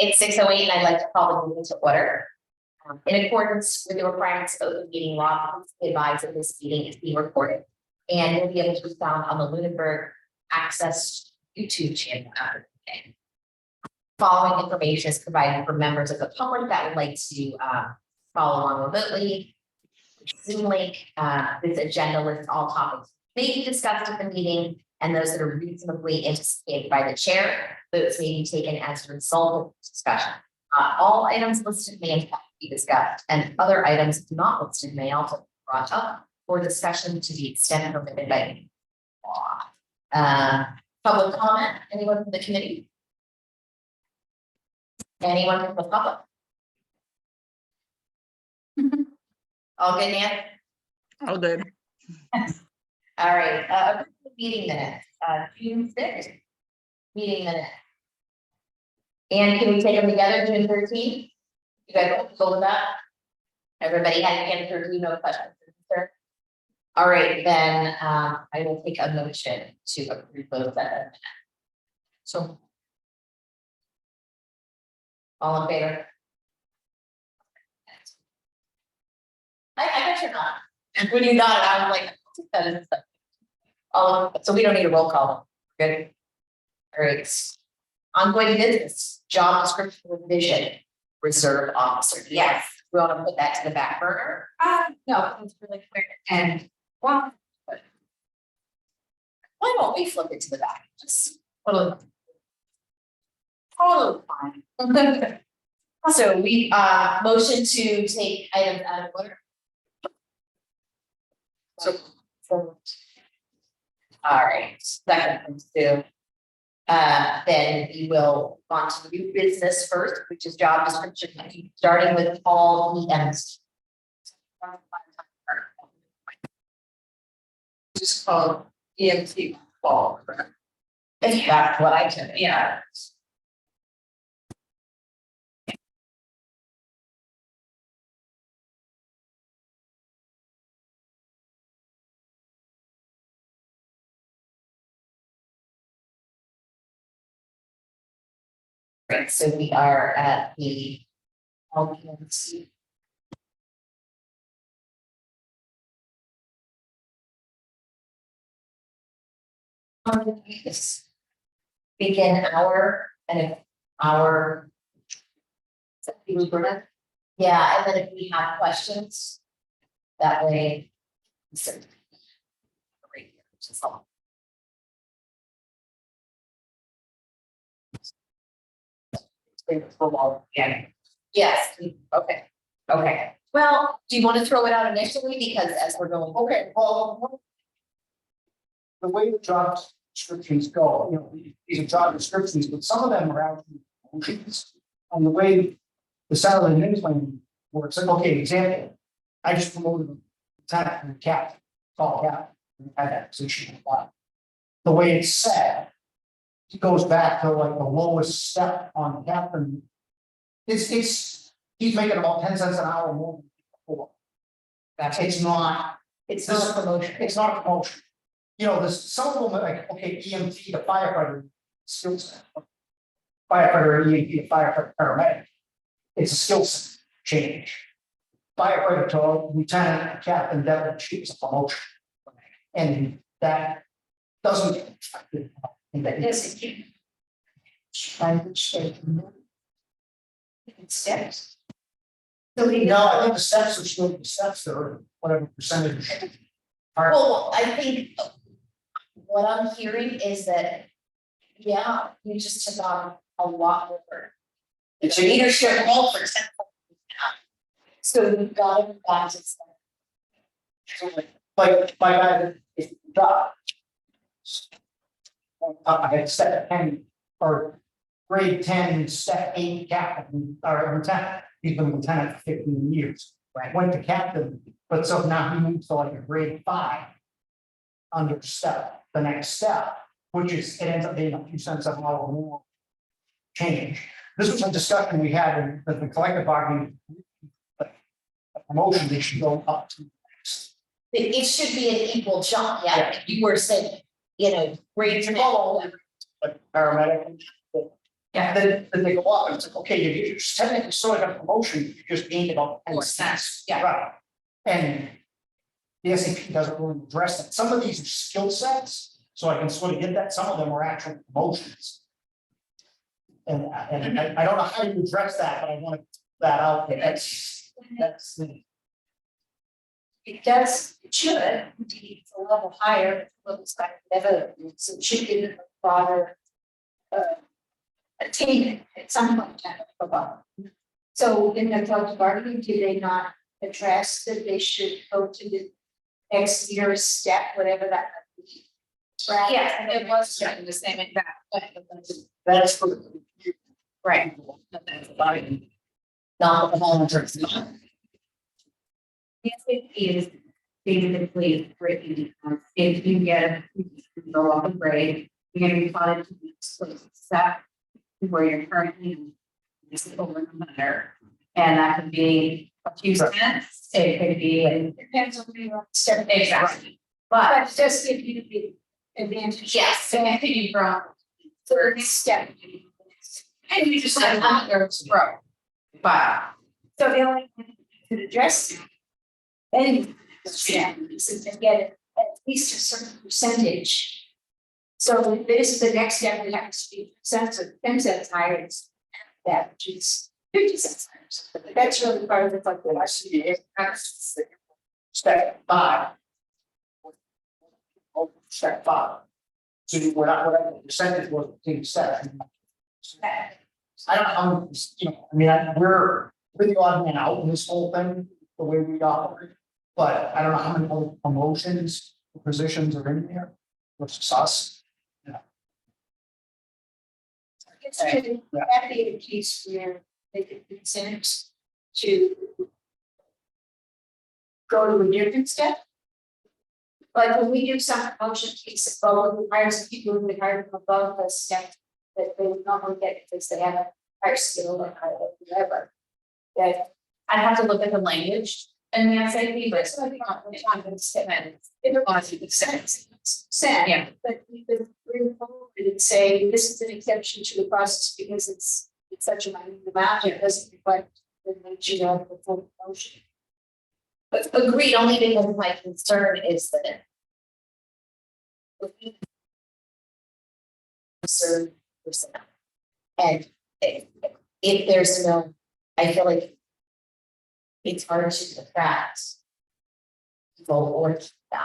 It's 6:08 and I'd like to call the meeting to order. In accordance with the requirements of open meeting law, please be advised that this meeting is being recorded. And will be able to be found on the Lunenburg Access YouTube channel after the meeting. Following information is provided for members of the public that would like to follow along remotely. Zoom link, this agenda lists all topics may be discussed at the meeting and those that are reasonably anticipated by the chair. Votes may be taken as a result of the discussion. All items listed may in fact be discussed, and other items not listed may also be brought up for discussion to the extent permitted by law. Public comment, anyone from the committee? Anyone from the public? All good, Nan? All good. All right, meeting minutes, June 6th. Meeting minutes. And can we take them together, June 13th? You guys go with that? Everybody had June 13, no questions, sir? All right, then, I will take a motion to approve those minutes. So. All in favor? I bet you're not. When you got it, I was like, that is. So we don't need a roll call. Good. All right. Ongoing business, job description revision, reserve officer. Yes, we want to put that to the back burner. No, it's really clear. And well, why don't we flip it to the back? Just totally fine. So we motion to take items out of order. So all right, second to then we will on to new business first, which is job description, starting with Paul EMs. Just called EMT fall. That's what I took, Yeah. Right, so we are at the LPNC. Begin our and if our. Yeah, and then if we have questions. That way. Yeah. Yes, okay, okay. Well, do you want to throw it out initially? Because as we're going, okay, well. The way the job descriptions go, you know, these are job descriptions, but some of them are actually promotions. And the way the salary and income plan works, like, okay, example, I just promoted a lieutenant and a captain, tall captain, and had that position. The way it's set, it goes back to like the lowest step on captain. He's making about 10 cents an hour more than before. It's not a promotion. It's not a promotion. You know, there's some of them like, okay, EMT to firefighter skill set. Firefighter, EMT to firefighter, paramedic. It's a skill set change. Firefighter to lieutenant, captain, that is a promotion. And that doesn't get affected. And that is. Steps. No, I think the steps are still the steps that are whatever percentage. Well, I think. What I'm hearing is that. Yeah, you just took on a lot more. It's a leadership role for 10. So you've got to back to. Like my guy is the job. I had step 10 or grade 10, step 8 captain or lieutenant. He's been lieutenant for 15 years. Right. Went to captain, but so now he moved to like a grade 5 under step, the next step, which is it ends up being a few cents an hour more change. This was a discussion we had in the collective bargaining. A promotion, they should go up to next. It should be an equal jump, yeah, if you were saying, you know, grade 10. Like paramedic, Yeah. Then they go up, and it's like, okay, you just technically sort of got a promotion, you just gained about 10 cents. Yeah. Right. And the SAP doesn't really address that. Some of these are skill sets, so I can sort of get that. Some of them are actual promotions. And I don't know how you address that, but I want to put that out there. That's the. It does, it should, indeed, it's a level higher, looks like never, so it should give it a broader. Attainment at some point in time for one. So in the collective bargaining, did they not address that they should go to the next year's step, whatever that might be? Right? Yeah, it was the same exact. That's for. Right. Not the voluntary. Yes, it is basically written, if you get go off a grade, you're gonna be funded to the step where you're currently is over the matter. And that could be a few cents, it could be, Depends on where you are, step. exactly. But But it does give you the advantage. Yes, it could be from, So the next step. and you just said longer grow. But So the only thing you could address. Any step is to get at least a certain percentage. So if this is the next step, it has to be cents or 10 cents higher, it's that, which is 50 cents higher. But that's really part of the calculation. I see it. Step 5. Step 5. So we're not, whatever the percentage was, the step. I don't know, I mean, we're the odd man out in this whole thing, the way we operate. But I don't know how many other promotions, positions are in there, versus us. It's really, that be a case where they could consent to go to a different step. Like when we do some promotion case, well, we hire some people who we hire from above the step that they would normally get because they have a higher skill or higher whatever. That I'd have to look at the language in the SAP, but that's what we're talking about step. It positive sense. Sad, Yeah. but you could bring forward and say, this is an exception to the process because it's such a minor amount, it doesn't reflect the nature of the full motion. But agreed, only because my concern is that. Certain personnel. And if there's no, I feel like. It's hard to attract. People or keep them.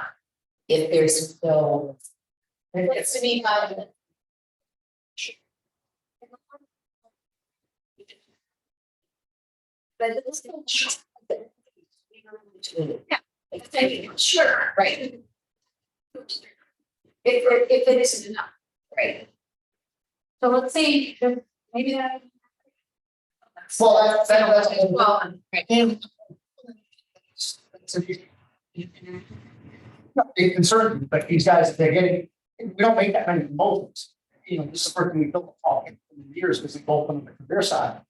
If there's no. It's to me, But it's still. Yeah. Sure, right, If it isn't enough. right. so let's see, maybe that. Well, that's. Well, right. And. So it concerns me, but these guys, they're getting, we don't make that many promotions. This is the first thing we built in years because they both on the career side.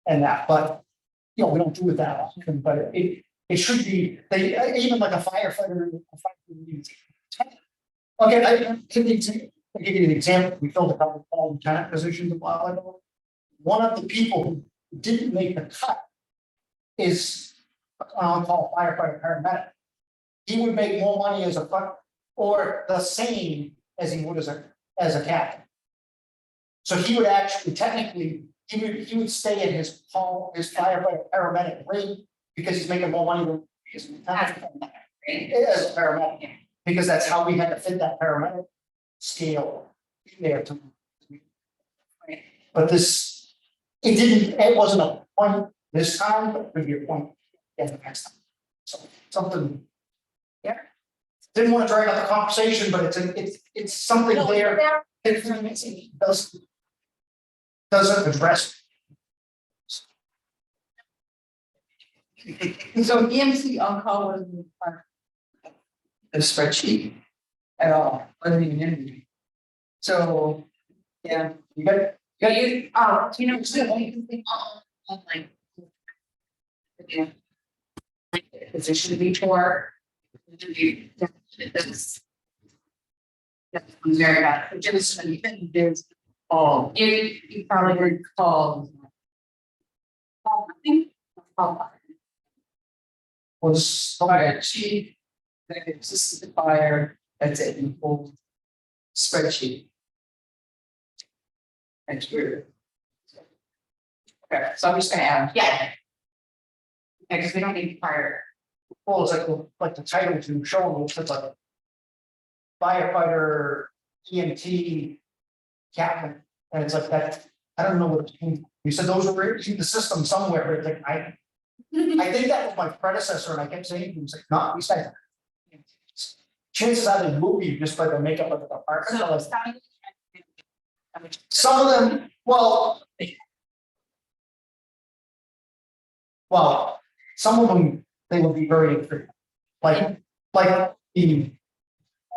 And that, but, we don't do it that often, but it should be, even like a firefighter. Okay, I'll give you an example, we filled a couple of lieutenant positions a while ago. One of the people who didn't make the cut is on-call firefighter paramedic. He would make more money as a or the same as he would as a captain. So he would actually technically, he would stay in his firefighter paramedic rate because he's making more money than he is as a paramedic. Because that's how we had to fit that paramedic scale in there to. But it wasn't a point this time, but it could be a point the next time. So something. Yeah. Didn't want to drag out the conversation, but it's something there. It doesn't address. So EMC on call wasn't part of the spreadsheet at all, wasn't even in there. So, yeah, You got it. Online. Yeah. Position before. This. That's very bad. just even there's You probably recall. Nothing. Was Fire chief, executive assistant fire, that's it, in full spreadsheet. That's weird. Okay, so I'm just gonna add. Yeah. Because we don't need fire. well, it's like the title to show them, it's like. Firefighter, EMT, captain, and it's like that, I don't know what, you said those were in the system somewhere, but it's like, I think that was my predecessor, and I kept saying, he was like, no, we said. Chances are they will be just by the makeup of the department, so like, some of them, well. Well, some of them, they will be very infrequent, like the.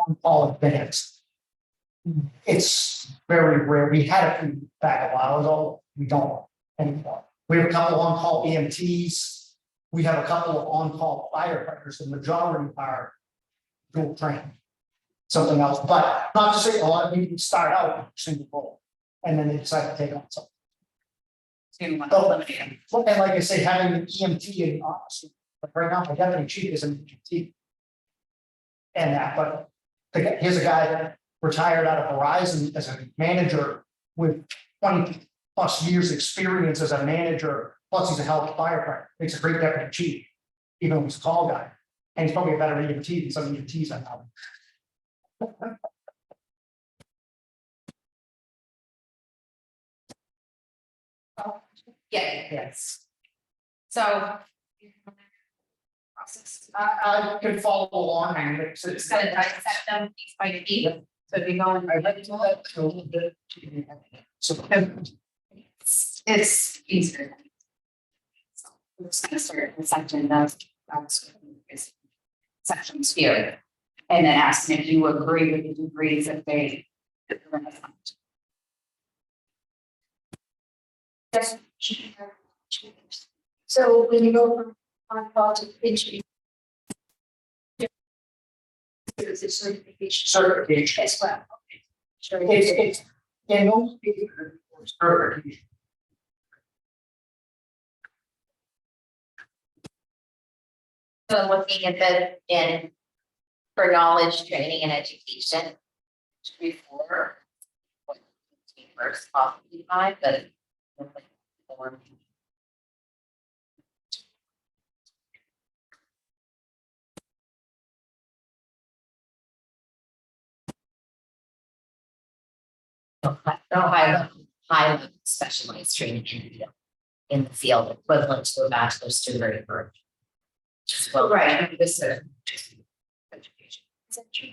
On-call advanced. It's very rare, we had a few back a while ago, we don't anymore. We have a couple on-call EMTs, we have a couple of on-call firefighters, the majority are dual trained. Something else, but not to say a lot of people start out with a single role, and then they decide to take on something. Well, and like I say, having an EMT in office, like right now, my deputy chief is an EMT. And that, but here's a guy that retired out of Verizon as a manager with 20+ years experience as a manager, plus he's a hell of a firefighter, makes a great deputy chief, even though he's a tall guy, and he's probably a better EMT than some EMTs I know. Yeah. Yes. So. Process. I could follow along and mix it. Just gotta dissect them piece by piece. So if you go and. I read that a little bit. So. It's easier. So we're just gonna start with section of sections here. And then ask them if you agree with the degrees that they. Yes. So when you go from on-call to pinch. There's a certification Certification. as well. Sure. It's, in those cases, it's certification. So looking at the, in, for knowledge, training and education. Before. First possibly five, but. No high level specialized training in the field equivalent to a bachelor's degree for. Well, Right. this is. Education. Is that true?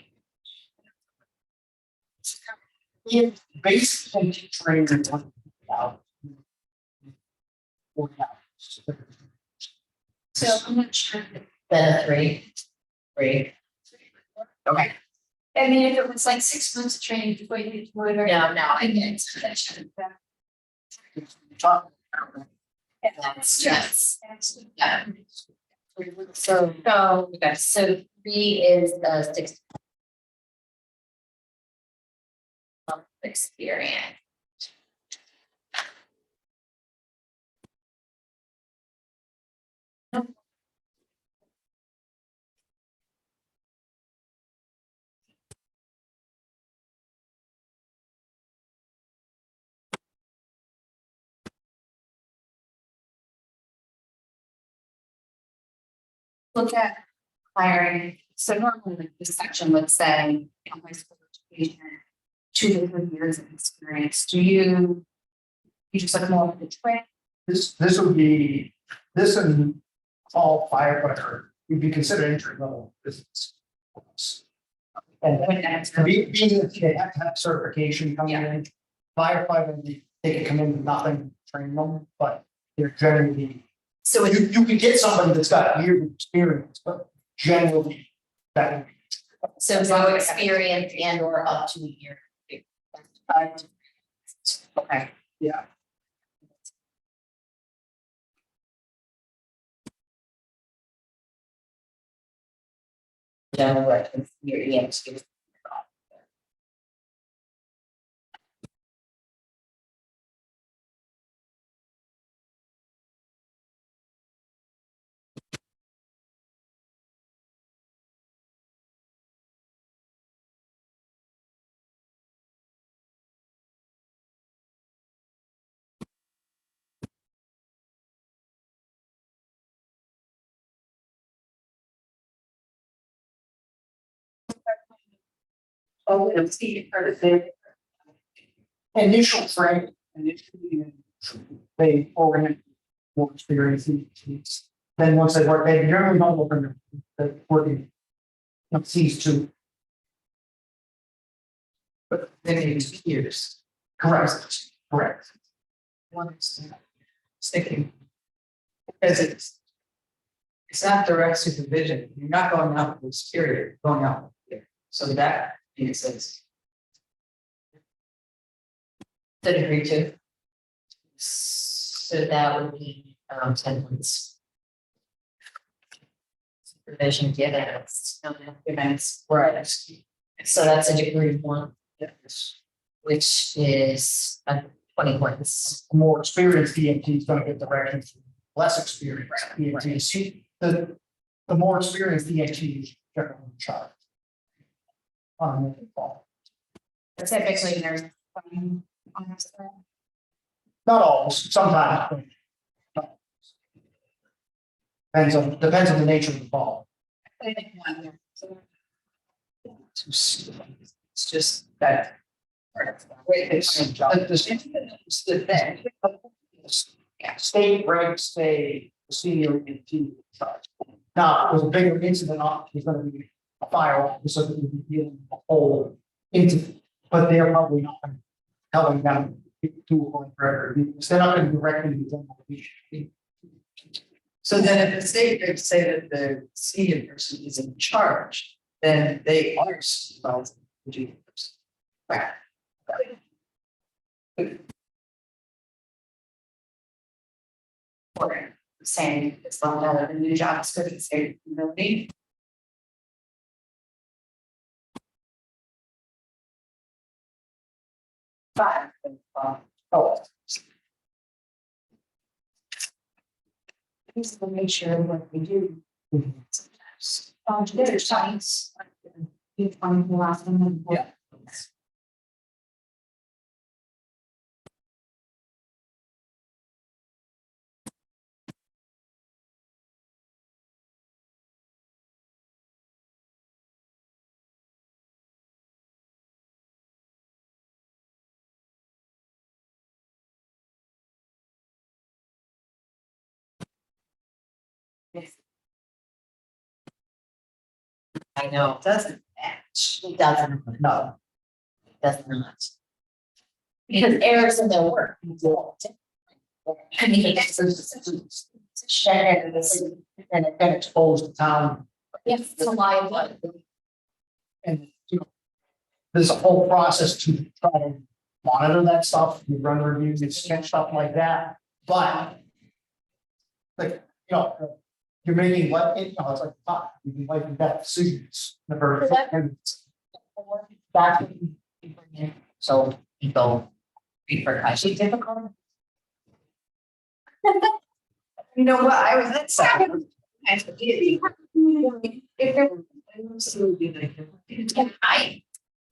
Yeah, basically training. 40 hours. So I'm not sure. Then a three. Okay, I mean, if it was like 6 months of training before you get to work. no, I get it. That shouldn't be. that's just, That's- yeah. So 3 is the 6. Experience. Look at hiring, so normally this section would say, high school education, 2 to 3 years of experience, do you? You just look more at the trade, This would be, this and all firefighter, would be considered entry level business. And when that's. being that they have to have certification coming in, firefighter, they can come in with nothing, train them, but they're generally. So it's, You can get somebody that's got years of experience, but generally that would be. so no experience and or up to a year. Okay. Yeah. General experience. Oh, and see, part of the Initial training, initially, they orient more experience in teams. Then once they work, they generally don't work in the working. Sees two, but then it's years. correct, correct. One is sticking. Because it's not direct supervision, you're not going out with this period, you're going out here, so that makes sense. To degree two. So that would be 10 months. Supervision given, it's no events, Right. so that's a degree one, Yes. which is 20 months. More experienced EMT is gonna get direction from less experienced EMT. The more experienced EMT is generally in charge. On the call. Typically, there's. Not always, sometimes. Depends on the nature of the call. It's just that. Wait, it's the thing. State ranks the senior EMT in charge. Now, there's a bigger incident, there's gonna be a fire officer that will be dealing with the whole incident, but they're probably not telling them to go forever, because they're not gonna directly do them. So then if the state could say that the senior person is in charge, then they are supervising the juniors. Right. Or saying it's not out of the new job description, say, no need. Five. Oh, Just to make sure what we do. Mhm. Sometimes. There's times. You find the last one. Yeah. I know, Doesn't match. it doesn't, no, it does not. Because errors in their work. I mean, and it can expose the town, yes, it's a liability. and, you know. There's a whole process to try to monitor that stuff, you run reviews, and stuff like that, but. Like, you know, you're making what, you know, it's like, you can make that decisions. Never. That's what you bring in. So people repercussion difficult. You know what, I was at second. If there. I,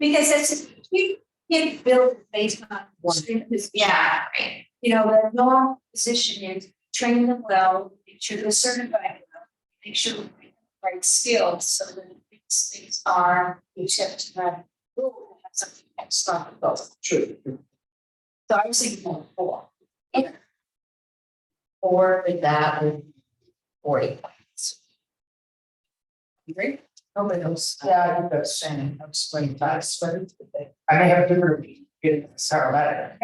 Because it's, you can't build based on one stream, yeah, right. you know, the normal position is train them well, make sure they're certified, well, make sure they have the right skills, so that these things are, you have to have. Something that's not both. True. So I was thinking more four. Or with that with 40 points. Great. Nobody else. Yeah, I think that's saying, I'm explaining that, but I may have a different getting Sarah.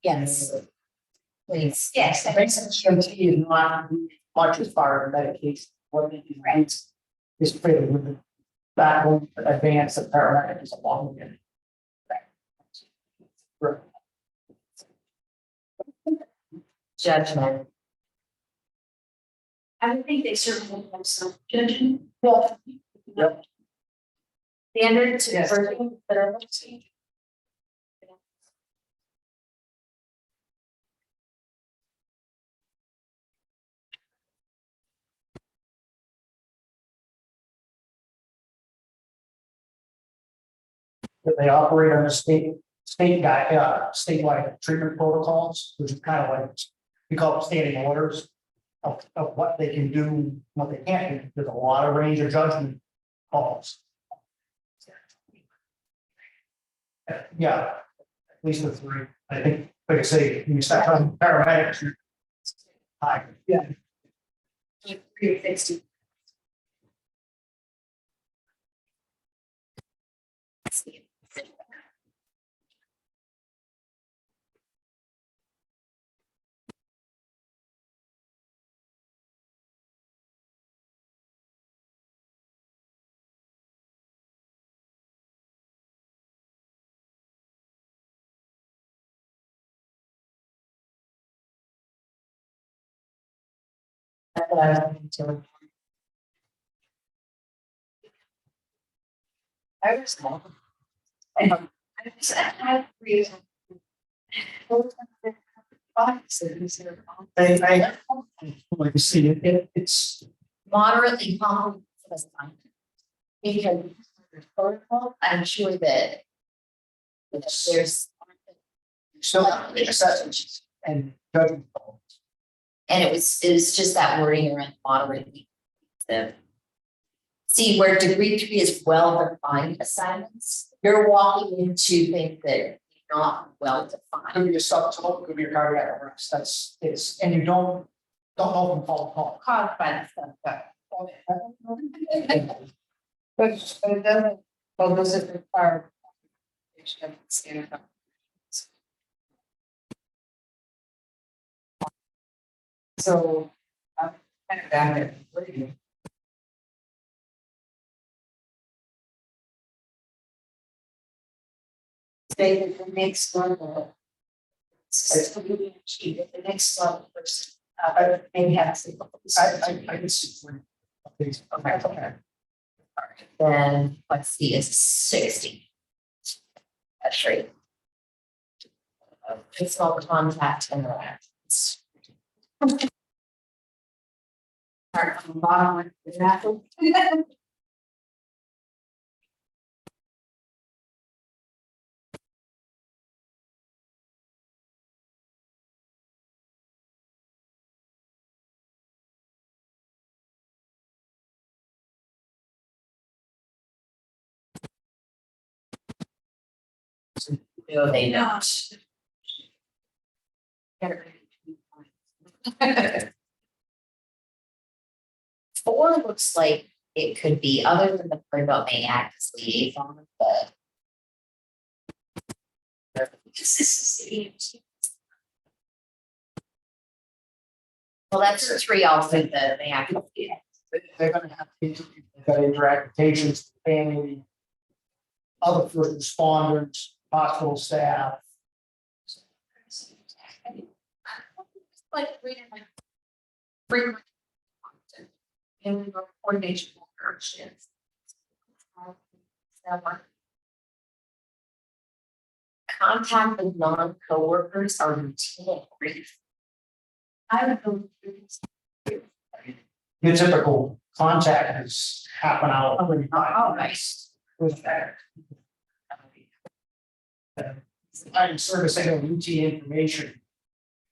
Yes. Please. Yes, I think CMT is not much as far as medication, what they do, right? Is fitted with the that one advance of paramedic is a long way. Right. Judgment. I would think they certainly have some judgment. Well, Standards. Yes. That are. they operate on a statewide treatment protocols, which is kind of like, we call it standing orders. Of what they can do, what they can't do, there's a lot of range of judgment calls. Yeah, at least the three, I think, like I say, when you start talking paramedics, you're high, yeah. 360. I was small. I know. I have three. I like to see it's, Moderately complicated as time. Because there's protocol, I'm sure that there's, still have to make assessments and judgment calls. and it was just that wording around moderately. See where degree 3 is well defined assignments, you're walking into things that are not well defined. Could be a subtotal, could be a cardiac arrest, that's, it's, and you don't know if I'm fault. Caused by the stuff, but. But it doesn't, well, does it require? Standard. So, I'm kind of down there, what do you? David, the next level. The next level person, maybe have to. I can see. Okay. Then let's see, is 60. That's right. Physical contact interactions. Start from the bottom with that. No, they don't. 4 looks like it could be, other than the part about may act as liaison, but. This is the EMT. Well, that's 3 also, the may act as liaison. They're gonna have to, they've got to interact with patients, family. Other first responders, hospital staff. Like reading like frequent content and coordination with urgents. Contact with non-coworkers are routine and brief. I would go. Your typical contact is half an hour. Oh, nice. With that. I'm servicing a routine information.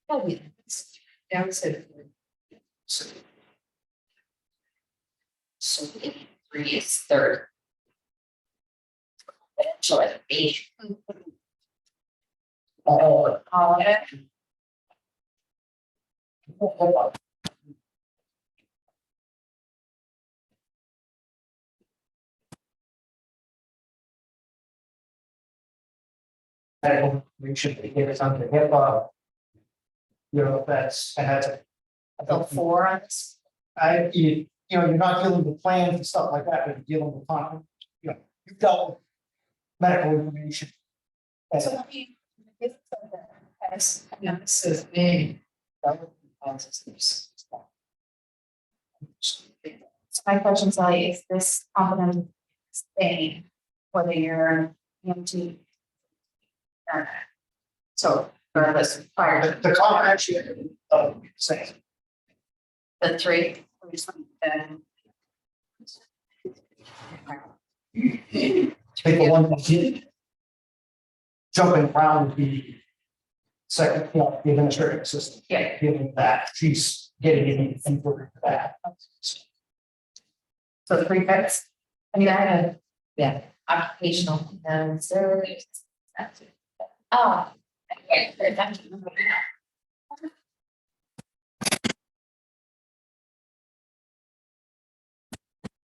Oh, yeah. Yeah, I said. So So 3 is 3rd. Financial education. Oh, Yeah. medical information, they give it under HIPAA. You know, that's, and that's. So 4 on this. You know, you're not dealing with plans and stuff like that, but you're dealing with, you know, you've dealt with medical information. And So if you. As, Yeah, it says name. That would be positive. So my question, Sally, is this confidential thing, whether you're EMT? Or not? So, regardless, prior to the confidentiality of saying, The 3. we just want to. take the one that did. Jumping around would be. Second, you know, the administrative assistant. Yeah. Giving that, she's getting anything for that. So 3 bits. I mean, I had, Yeah, occupational, so Oh. Okay, good, thank you.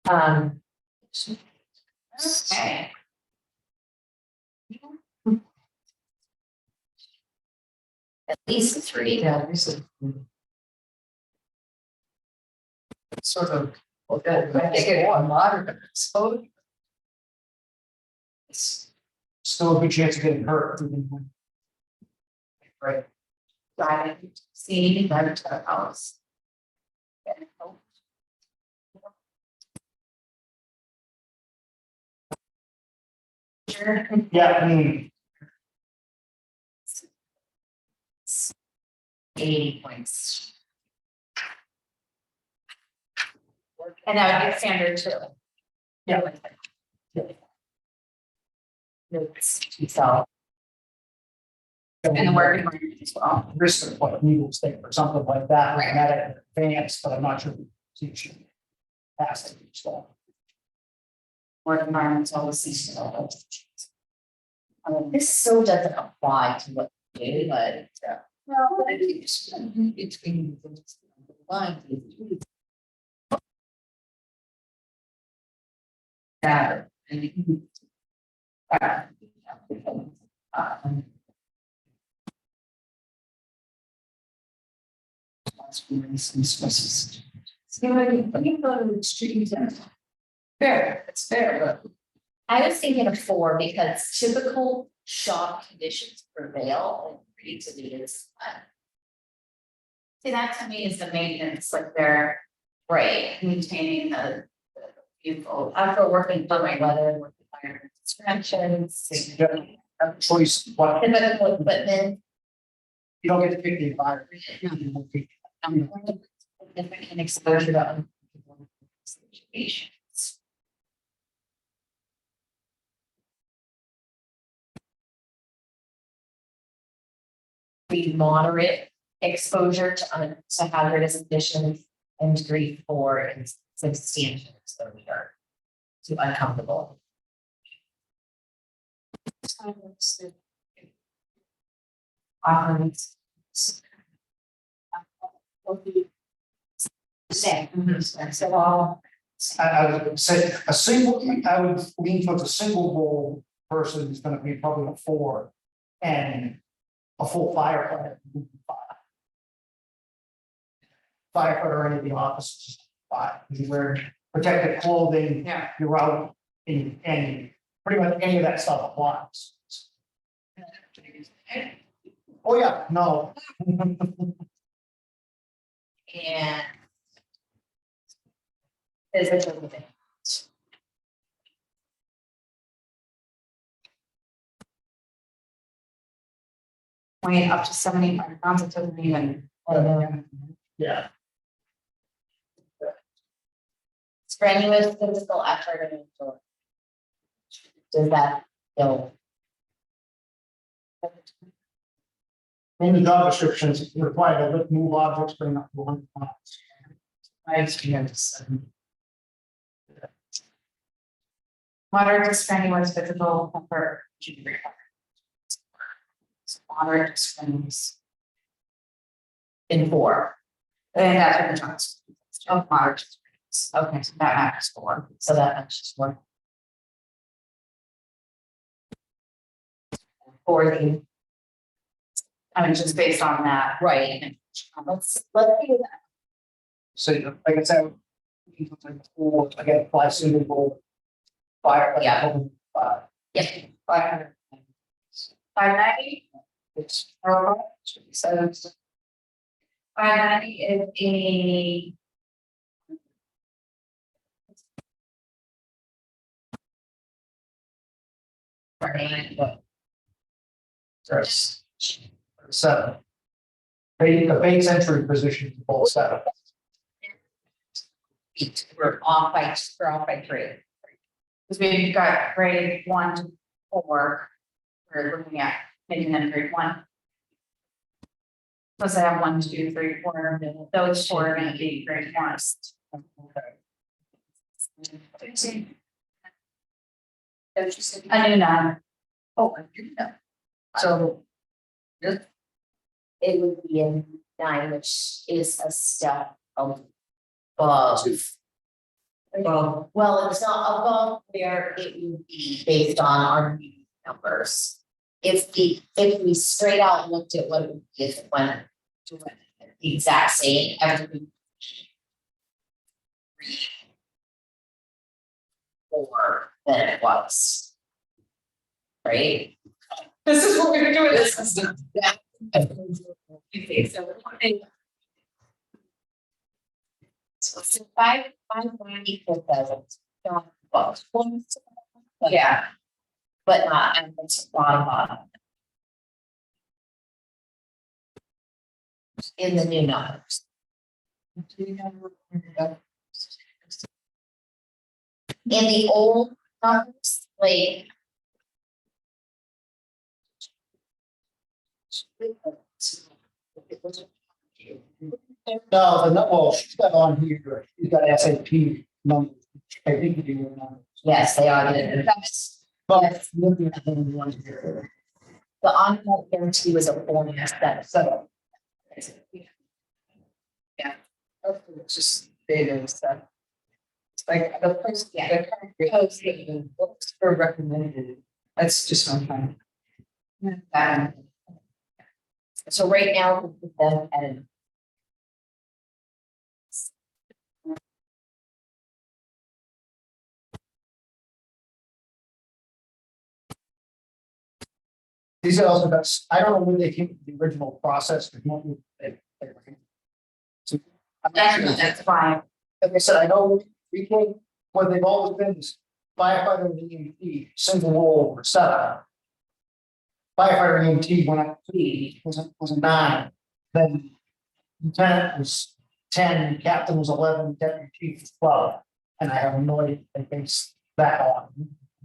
Um. Okay. At least three. Yeah, this is. Sort of, okay, I think it was modern, so. It's Still a good chance of getting hurt. right. Driving, see, drive to the house. Sure. Yeah, I mean, 80 points. And that would be standard too. Yeah. So, And the work environment as well. risk of like legal state or something like that, Right. that advance, but I'm not sure. It should pass it, so. Work environment's always seasonal. this so doesn't apply to what we do, but. Well, I think it's between the lines. That. Fair, it's fair, but. I was thinking of 4 because typical shock conditions prevail and creativity is. See, that to me is the maintenance, like they're Right, maintaining the vehicle. after working through my weather, working fire suspensions, You have a choice, what, typical equipment. you don't get to pick the environment. Significant exposure to unpredictable situations. The moderate exposure to hazardous conditions and degree 4 and substantial exposure to uncomfortable. Offerings. So all. I would say a single, I would lean towards a single role person is gonna be probably a 4. And a full firefighter. Firefighter or any of the officers, 5, you wear protective clothing. Yeah. You're out and pretty much any of that stuff applies. Oh, yeah, no. And physical movement. Weighing up to 75 pounds, it doesn't even. Yeah, Strenuous physical effort and endurance. Does that feel? in the job descriptions, it's required to lift, move objects, bring up to 100 pounds. My experience. Moderate to strenuous physical comfort. Moderate to strenuous. In 4, And that's what the jobs. Of moderate to strenuous. Okay, so that matters for. so that matches 1. For the, I mean, just based on that. right, let's do that. So, like I said, or again, fly single role. Fire. Yeah. Yep, 500. 590? It's. So. 590 is a. There's 7. The base entry position is both 7. we're off by 3. Because we've got grade 1 to 4. We're looking at making them grade 1. Plus I have 1, 2, 3, 4, those 4 are gonna be grade 1. A new none. Oh, I do know. So. It would be in 9, which is a step above. Well, it's not above where it would be based on our new numbers. If we straight out looked at what it would be if it went to the exact same every. 4 than it was. Right? This is what we're gonna do with this. Okay, so So 590 4,000. yeah, But not at the bottom. In the new numbers. In the old numbers, like. Well, she's got on here, she's got SAP numbers, which I think you know. Yes, they are the numbers. But looking at the ones here. The on-call guarantee was a bonus that So. It's just data and stuff. It's like the first, the current rate, what's for recommended, that's just one time. So right now, we put them at an. These are also, I don't know when they came to the original process. But what so, I'm not sure. That's fine. Like I said, I know we came, what they've always been is firefighter and EMT, single role or setup. Firefighter and EMT went up 3, was a 9, then lieutenant was 10, captain was 11, deputy chief was 12. And I have no idea if they base that on,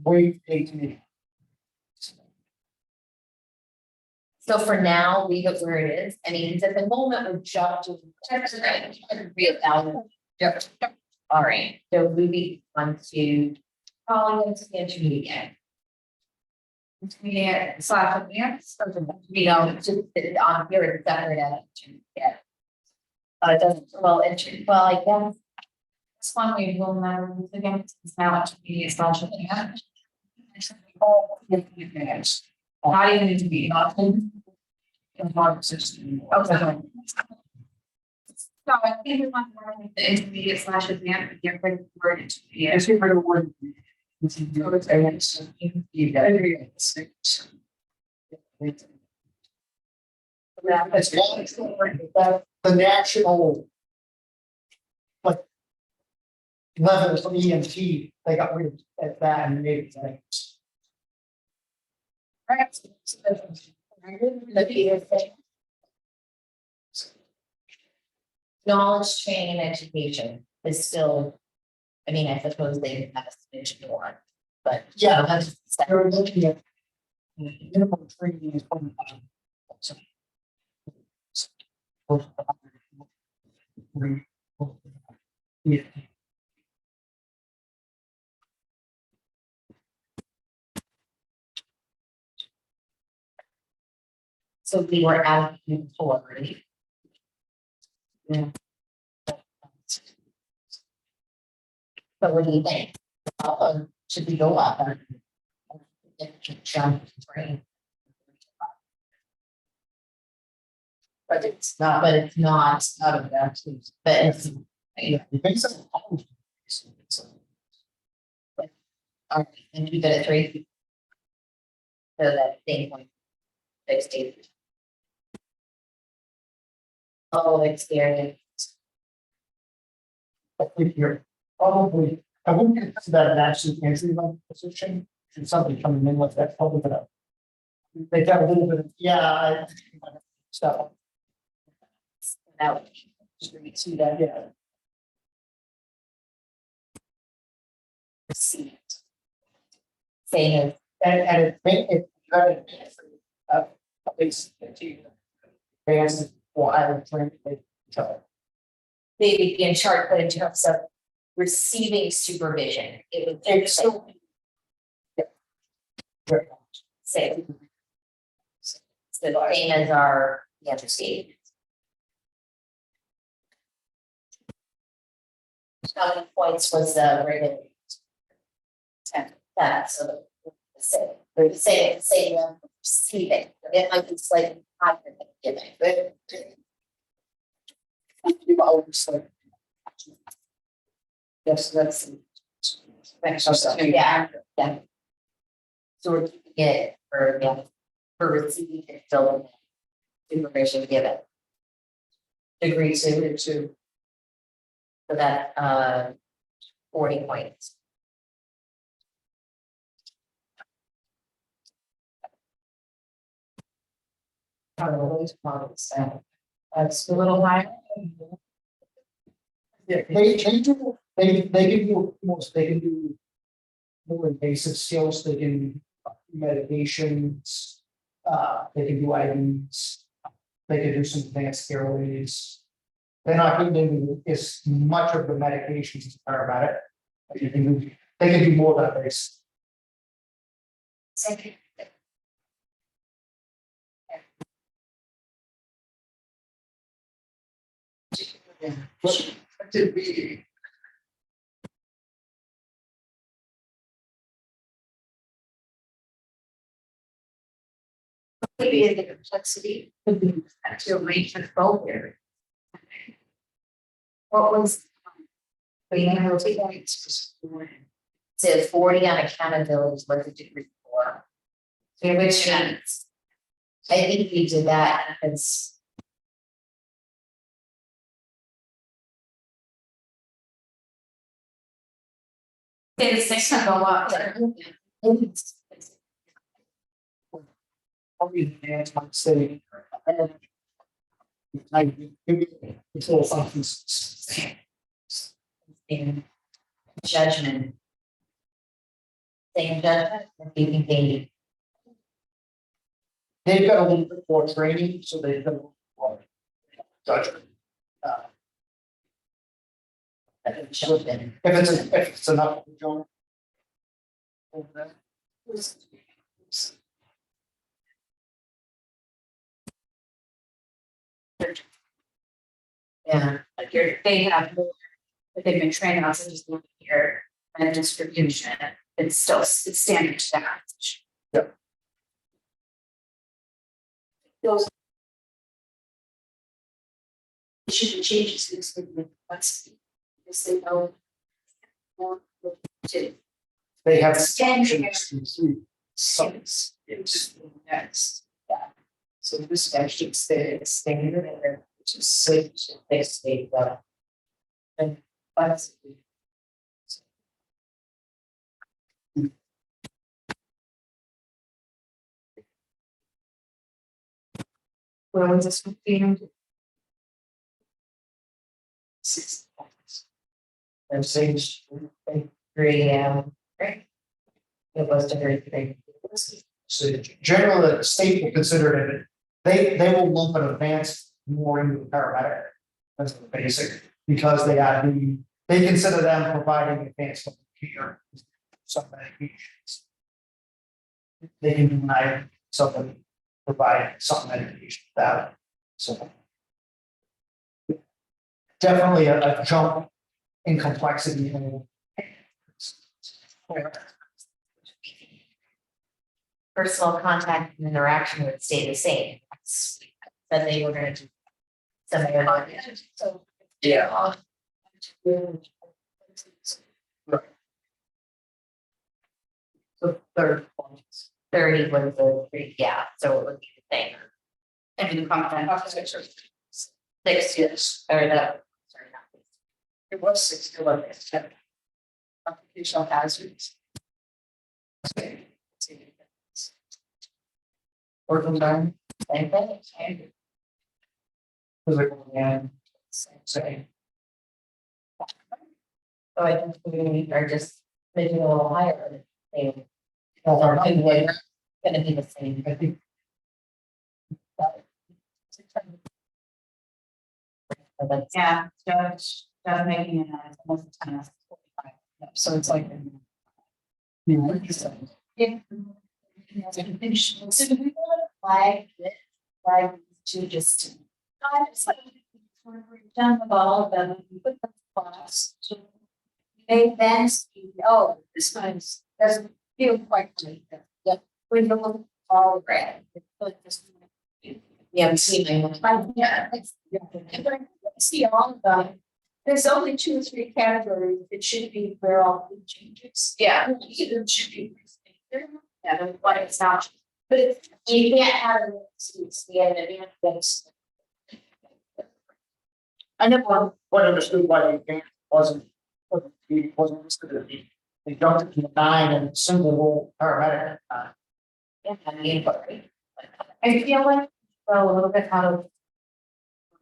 way 18. So for now, leave it where it is. I mean, at the moment, we're just doing. Reevaluate. Yep. All right, so moving on to. Calling into the intermediate. intermediate slash advanced, or You know, just on here, it's separate at intermediate. It doesn't, well, I guess. this one we will never use again, it's now intermediate slash advanced. Not even intermediate, not in. Okay. So I think we want to work with the intermediate slash advanced, but get rid of the word intermediate. Let's get rid of word. That's the national. Like. Levels from EMT, they got rid of that and made it things. Right. Knowledge, training, and education is still, I mean, I suppose they have a smidge more, but. Yeah, that's, they're looking at. Minimum training is 25. So. Yeah. So we were out of authority. Yeah. So what do you think? Should we go up? Jump, train. But it's not, but it's not out of that, but it's. Yeah, you think so? All right, and keep it at 3. So that same point. 60. Oh, experience. I think you're probably, I wouldn't consider that an absolute entry level position, should somebody coming in with that, probably gonna. They got a little bit of, stuff, Now, just so you see that, yeah. see. Same as, And it may, if you had it, at least, bands, or I would train, so. they would be in charge, but in terms of receiving supervision, it would. It's still. Yeah. Same. It's the same as our, the other state. How many points was the regular? 10, so the same, receiving, it might be slightly higher than giving, but. Yes, that's. Yeah, yeah. So we're keeping it for, yeah, for receiving and filling information given. Degree two. So that, 40 points. Those points, that's a little higher. Yeah, they can do most, they can do. More invasive skills, they can do medications, they can do IVs. They can do some advanced airways. They're not going to do as much of the medications as a paramedic. But you can do, they can do more than base. Second. What did we? Maybe in the complexity could be to range of both areas. What was? But you know, take points. Says 40 on accountability was a degree 4. So which means, I think we did that because. It's next time go up. Probably advanced, like say. It's all functions. In judgment. Same judgment, you can be. They've got a little bit more training, so they've got a little more judgment. Children. If it's enough, John. Yeah, Like they have more, but they've been trained on such as here and distribution, it's still, it's standard to that. Yep. Those. Should changes this in the complexity, because they know. More to They have Standard. functions through some. It's next. So this actually standard there, which is safe, they state that. and that's. Where was this being? 6 points. And sage, 3, right? It was degree 3. So generally, the state will consider it, they will lump an advanced more into the paramedic. That's the basic, because they consider them providing advanced care, some medications. They can deny something, provide some medication that, so. Definitely a jump in complexity. Personal contact and interaction would stay the same. Then they were gonna do. Something about it. So. Yeah. So third points. 30 was the 3, yeah, so it would be the same. And the content. 6, yes, or the, sorry, not this. It was 6 to 11. Occupational hazards. Working time, Same thing. physical and same. So I think we are just making a little higher than they. Well, our Anyway, gonna be the same. I think So that's- Yeah, judge making it most of the time. So it's like. Yeah. So do we want to flag to just. I just like, when we're done with all of them, we put them class. They then see, oh, this one's, doesn't feel quite like that. Yep. We look all red. Put this one. Yeah, I'm seeing my. Yeah. See all of them. There's only 2 or 3 categories that should be where all the changes. Yeah. It should be. Yeah, but it's not. But it's. You can't have it, it's the end of the. I never quite understood why the game wasn't listed as they jumped it to the 9 and single role paramedic. Yeah, I mean, but. I feel like, well, a little bit out of.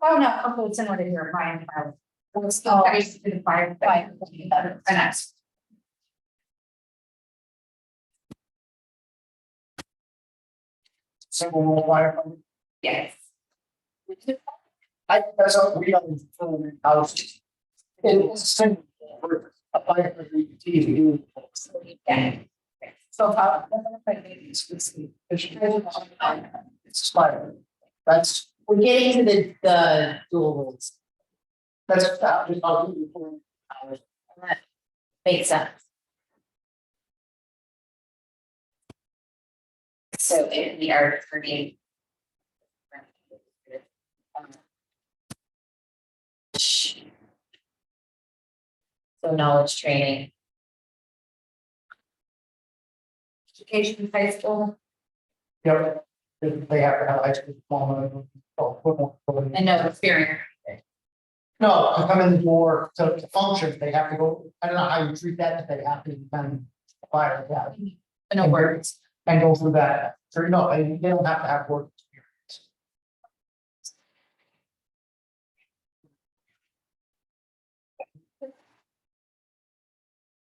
Oh, no, okay, it's similar to your fire. Let's go, I used to do the fire. And that's. Single role firefighter. Yes. I think that's how we don't for houses. It's a single for a firefighter to do. Yeah. So how? It's fire. That's We're getting to the dual rules. that's how we do it. That makes sense. So if we are turning. So knowledge training. Education, high school, Yep. They have to have high school diploma. Or football. and no experience. No, to come in the door to function, they have to go, I don't know how you treat that, but they have to become a fire, yeah, No words. and go through that. So no, they don't have to have work experience.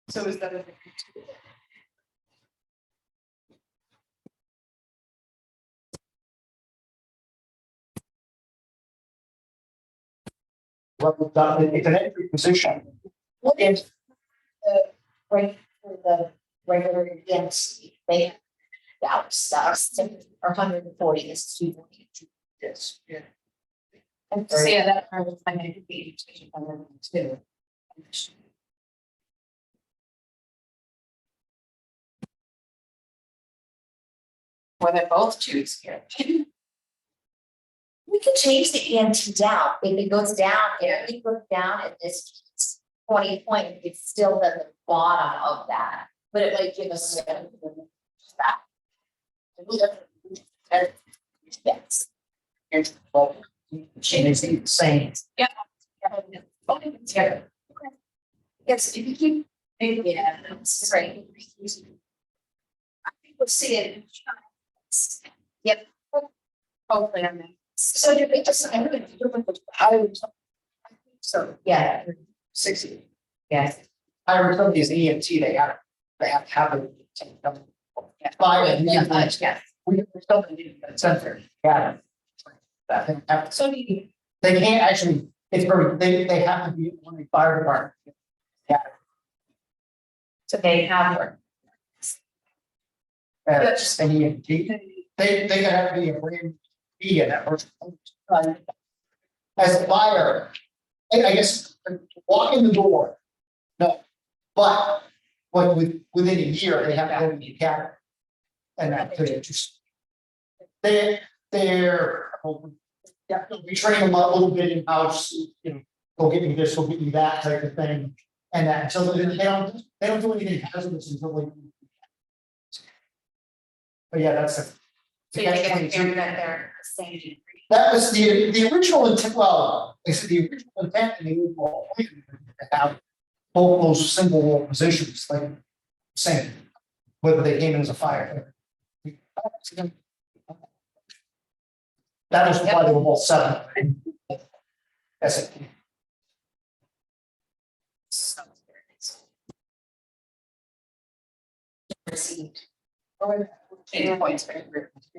So is that? What we've done, it's an entry position. What if the right for the regular events, they out stuff or 140 is 240. Yes, yeah. And to say that part of my education too. Or they both choose here. We could change the EMT down, if it goes down, if it goes down at this 20 point, it's still at the bottom of that, but it might give us. That. Yes. And well, change the same. Yeah. Yes, if you keep. Yeah, that's right. I think we'll see it. Yep. Hopefully, I'm. So do we just, I really do with the, I would. So Yeah, 60. yes. I remember these EMT, they have to have a. Fire. Yeah. We don't need a center. Yeah. That thing, So do you. they can't actually, it's very, they have to be on the fire department. So they have work. Just an EMT. They gotta have to be a brand B in that person. As a fire, I guess, walk in the door. No, but within a year, they have to go to the academy. And that, they're just. They're, yeah, we train them a little bit in house, you know, go get me this, go get me that type of thing. And that, so they don't do anything hazardous until they. But yeah, that's it. So you think it's fair that they're the same. That was the original intent, well, I said the original intent and the overall plan to have both those single role positions, like same, whether they came in as a fire. That was why they were both 7. That's it. Received. 8 points.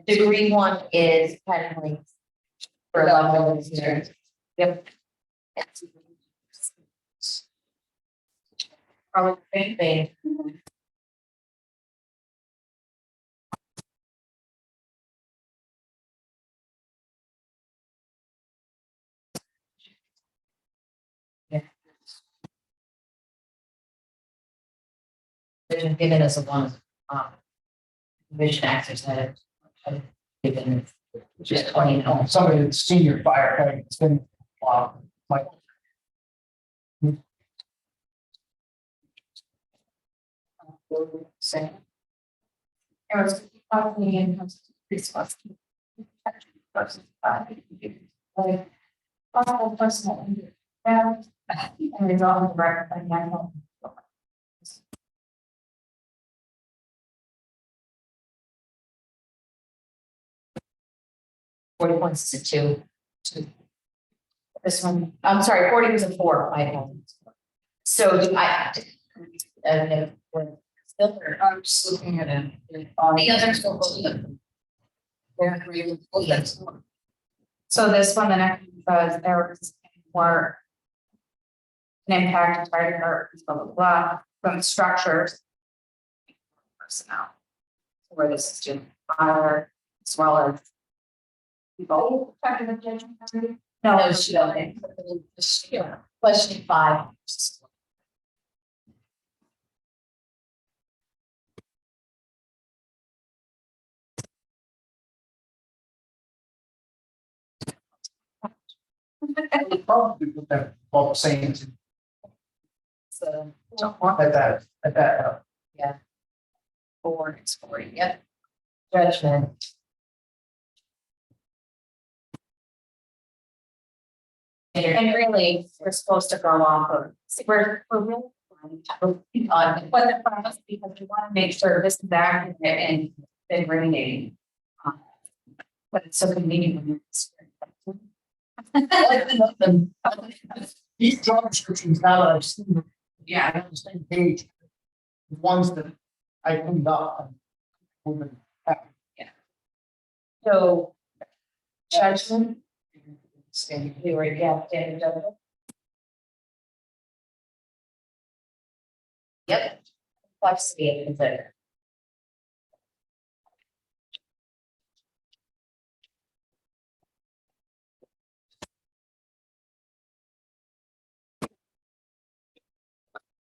The green one is kind of like. For a level of experience. Yep. Probably Same thing. Vision given as a one, vision exercise. Given, just 20. Somebody that's senior firefighter, it's been, like. Same. Areas of the incomes response. Like, possible personal injury. And resolve the record by manual. 40 points is a two. This one, I'm sorry, 40 was a four, I don't. So do I, when still, I'm just looking at it. the others will go to Yeah, really, well, that's one. so this one, the next one says there was more. An impact, fire, blah, blah, blah, from structures. Personnel. Where this is doing fire, as well as. People. No, No, she don't. Yeah, question 5. Probably put that, about the same So, at that, 4, it's 40, yep. Judgment. And really, we're supposed to go off of, we're really on What the process, because we want to make sure this is accurate and then remaining. But it's so convenient when you're. these job descriptions now that I've seen, them, Yeah. on the same page. The ones that I cleaned up. We've been happy. So. Judgment, Same. we were, standard judgment. Yep. Complexity and consider.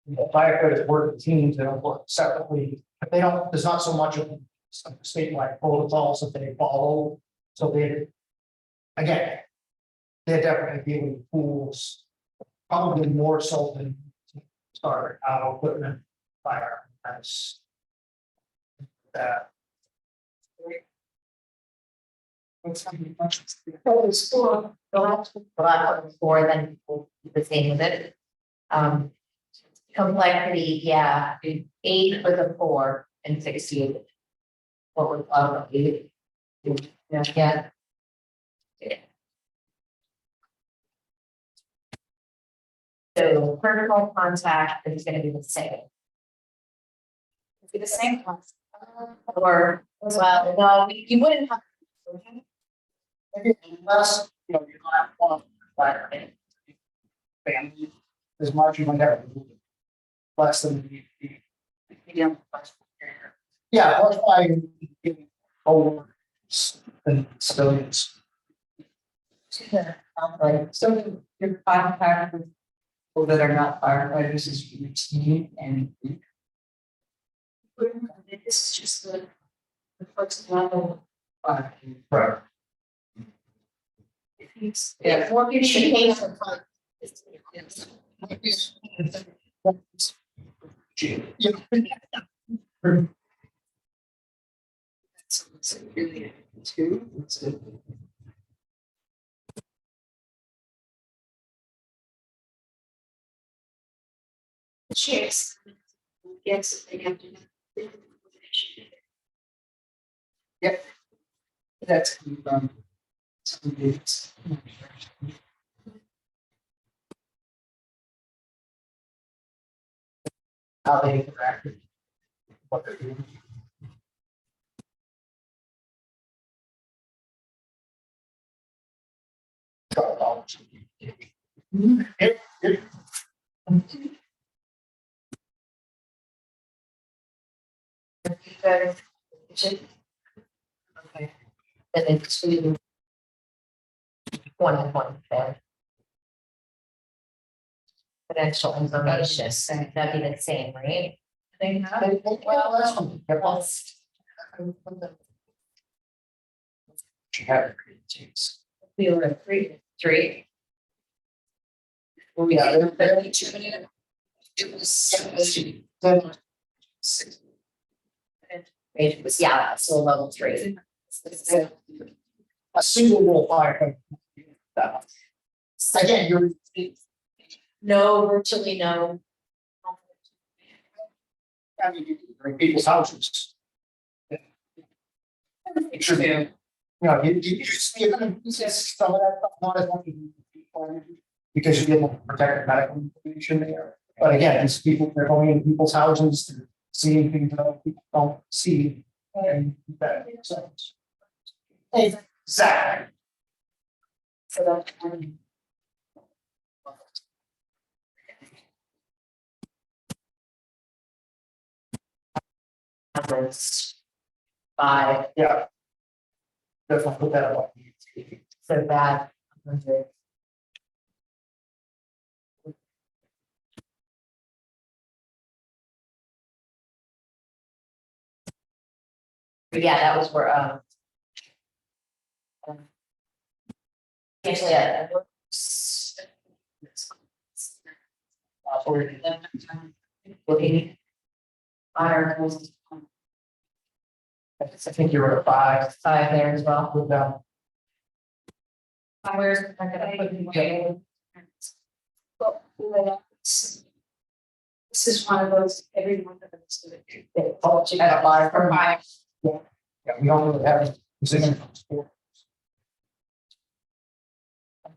The firefighters work in teams, they don't work separately, but they don't, there's not so much of some statewide protocols that they follow. So they, again, they're definitely dealing with pools, probably more so than start out equipment, fire, that's. That. What's happening? School, the last one, 4, then we'll keep the same with it. Complexity, yeah, 8 with a 4 and 16. What was, 8? Yeah. So vertical contact is gonna be the same. Be the same class. Or, well, no, you wouldn't have. Maybe unless, you know, you're not one fire. Family, as much you might have. Less than the. Medium. Yeah, that's why you give over and civilians. So your contact with people that are not firefighters is routine and. This is just the first level. Right. Yeah. More communication. So it's really two, it's a. Checks. Yes, they have to. That's from. How they interact. What they're doing. Okay. And then 2. 1 and 1 there. Potential information, that'd be the same, right? thing, huh? Well, that's. Yeah, well, she had it. We were at three. Yeah, they're- It was. then It was, yeah, so level 3. a single wall fire. Again, you're. No, virtually no. I mean, you're in people's houses. It should be, you know, you're gonna use some of that stuff, not as much as you. Because you get more protected medical information there, but again, these people, they're going into people's houses, they're seeing things that other people don't see. And that makes sense. Exactly. So that, was 5, Yeah. Definitely put that up. so that. 100. But yeah, that was where, actually, looking. Honor. I think you're at 5 5 there as well. with them. Where's, I'm gonna put in the. But, this is one of those, every one of those. At a 5 for 5. Yeah, we don't really have. Position.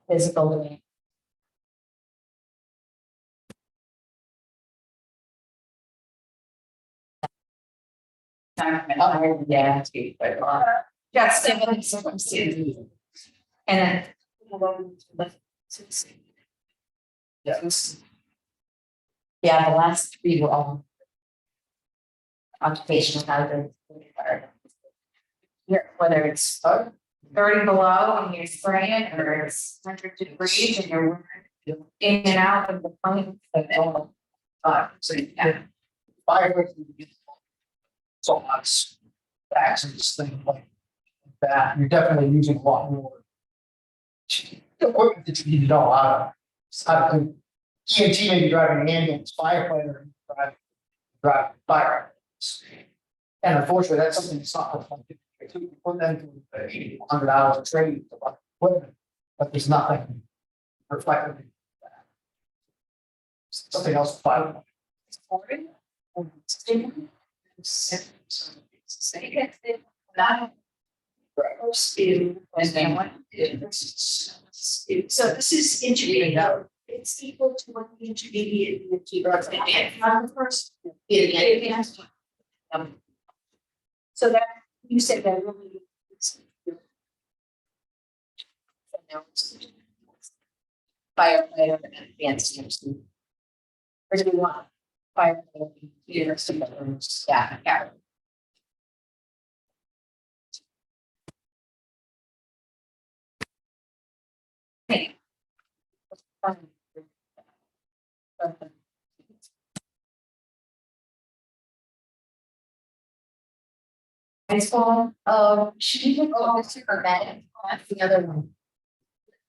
Physical domain. Yeah. That's definitely circumstances. And then. Yes. Yeah, the last 3 were all. Occupational hazard. Here, whether it's 30 below and you're spraying, or it's 100 degrees and you're in and out of the plane. So yeah. Fire. So lots. Accidents, things like that, you're definitely using a lot more. Equipment that you need to know how to. EMT may be driving an ambulance, firefighter drive fire. And unfortunately, that's something that's not. Put them to 100 hours of training for equipment, but there's nothing reflective. of that. Something else. Fire. And then what? So this is intermediate, it's equal to what the intermediate and the key. Not the first. Advanced one. So that, you said that really. Firefighter and advanced EMT. Or do we want firefighter? Yeah. Baseball, she did go this year, that, that's the other one.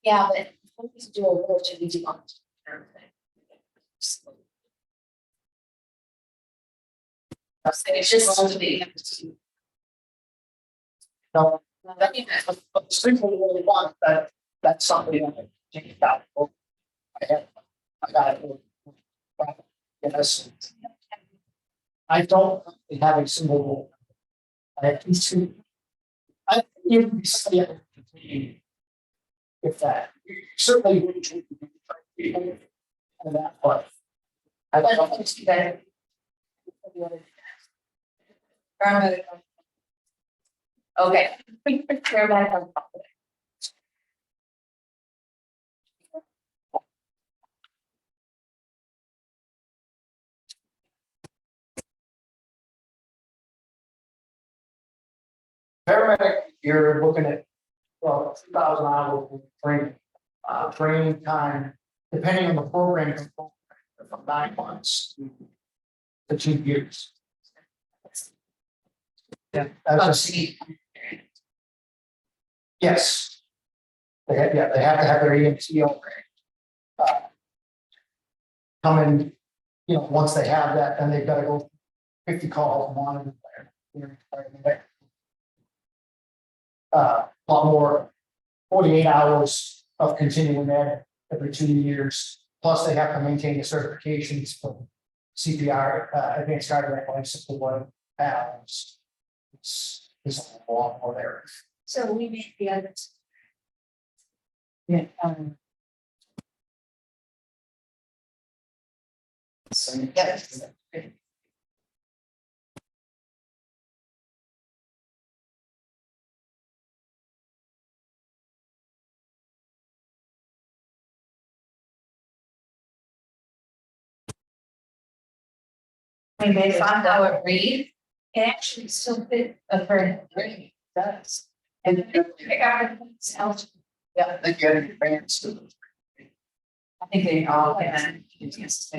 Yeah, but we need to do a little changing on. It's just. No. But simple really want that, that's something I think about. I got it. Yes. I don't have a single rule. I have these two. I even somebody. If that, certainly wouldn't. And that, but. I don't think that. Okay. Paramedic on top of it. Paramedic, you're looking at, well, 2,000 hours of training time, depending on the program, from 9 months. to 2 years. Yeah. That's just, yes. They have, yeah, they have to have their EMT on. Come in, you know, once they have that, then they've got to go 50 calls, monitor. A lot more 48 hours of continuing ed every 2 years. Plus, they have to maintain the certifications for CPR, advanced cardiac life support. It's a lot more there. So we made the others. Yeah. So, Yeah. I mean, based on how it reads, It actually still fit. a pretty, Great, that's. And I got it else. I think you had an advance. I think they all can. Yes.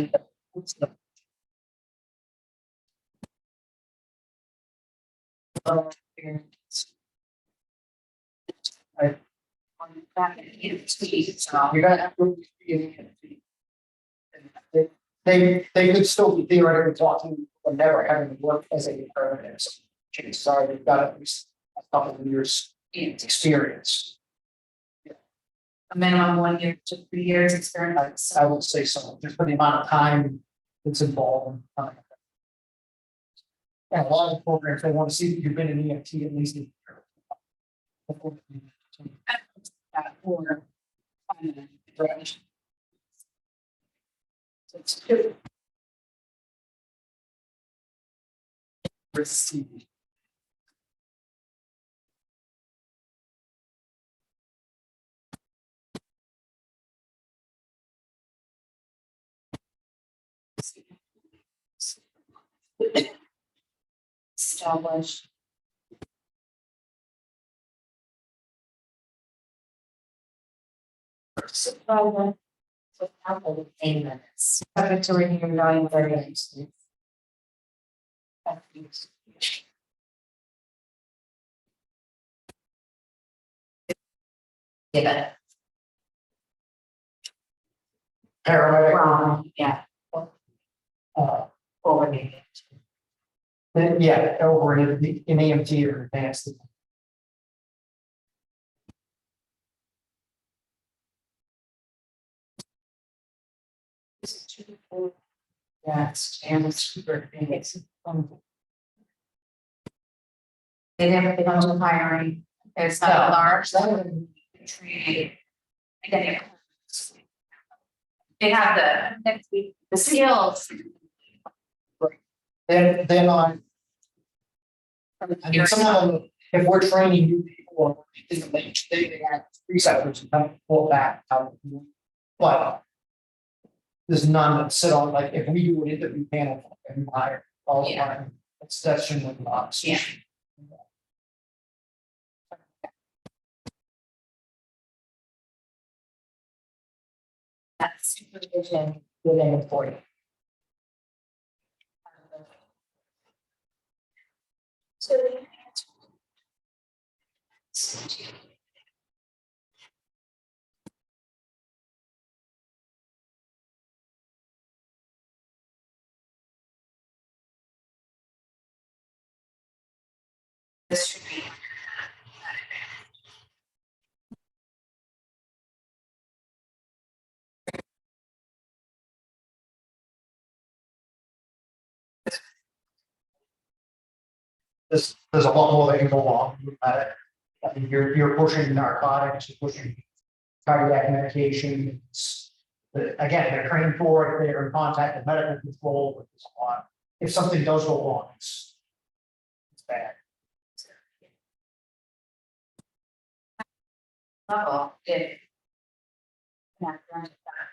Back in the speed, so. You're gonna have to. They could still be theoretically talking, but never having to work as a permanent. So chances are you've got at least a couple of years experience. A minimum 1 year to 3 years experience. I would say so, just for the amount of time that's involved. And a lot of programs, they want to see that you've been in EMT at least a year. Before you- Or. Right. So it's good. Receive. Established. so how the 10 minutes. Subject to review and evaluation variance. Given, Paramedic, Well, yeah, forwarding. then, yeah, over in EMT or advanced. yes, and it's super, it's. They never been on hiring, it's No. not large, training. Again, they have the, next week, the skills. Then on. I mean, some of them, if we're training new people, they have preceptors who come pull back. But. There's none that sit on, like, if we do an interview panel and hire all the Yeah. time, that's generally not. Yeah. That's supervision within the 40. So. This should be. There's a lot more that can go on with that. I mean, you're pushing narcotics, you're pushing cardiac medications. But again, they're trained for it, they're in contact with medical control, but there's a lot. If something does go wrong, it's bad. Level, if. That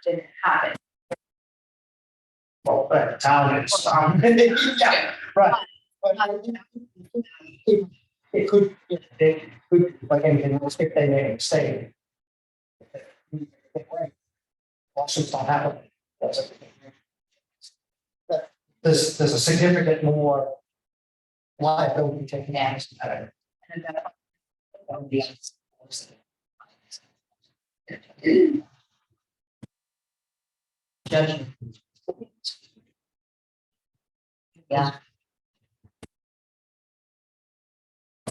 didn't happen. Well, the town is. Yeah, right. But it could, they could, like anything else, if they made a mistake. Lawsuits don't happen. That's everything. there's a significant more liability taken on this matter. And then Judgment. Yeah,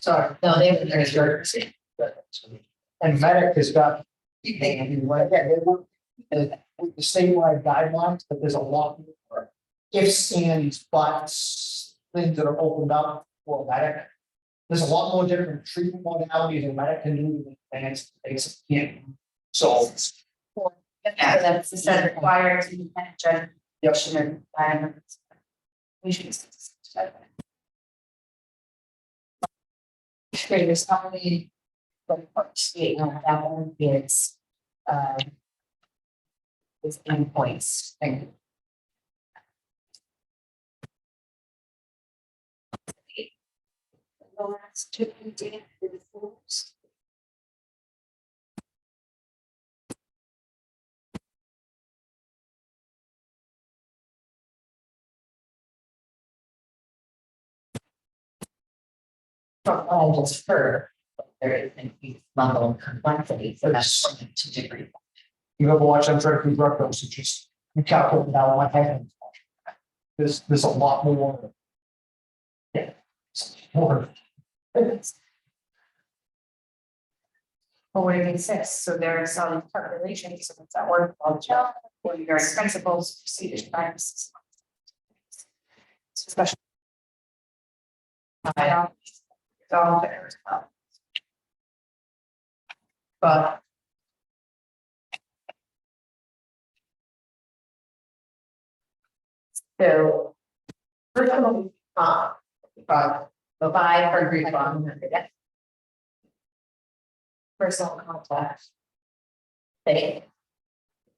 Sorry. no, they were very short. And medic has got. Again, they work with the statewide guidelines, but there's a lot more ifs, ands, buts, things that are opened up for medic. There's a lot more different treatment modalities in medic can do than advanced basic can't. So, yeah, that's the set required to independent judge. yes, We should. There's only the part statement that one is is endpoints. And The last two we did for the fools. from what I just heard, there is a huge level of complexity, so that's one to degree. you ever watch them try to do drug dose, it's just, you calculate it out one head. There's a lot more. Yeah. More. Well, what do they say? So there are some calculations, so it's that word called job, or your principles, procedures, practices. Especially. It's all there as well. But. So. Personal, the five for group one. Personal contact. They.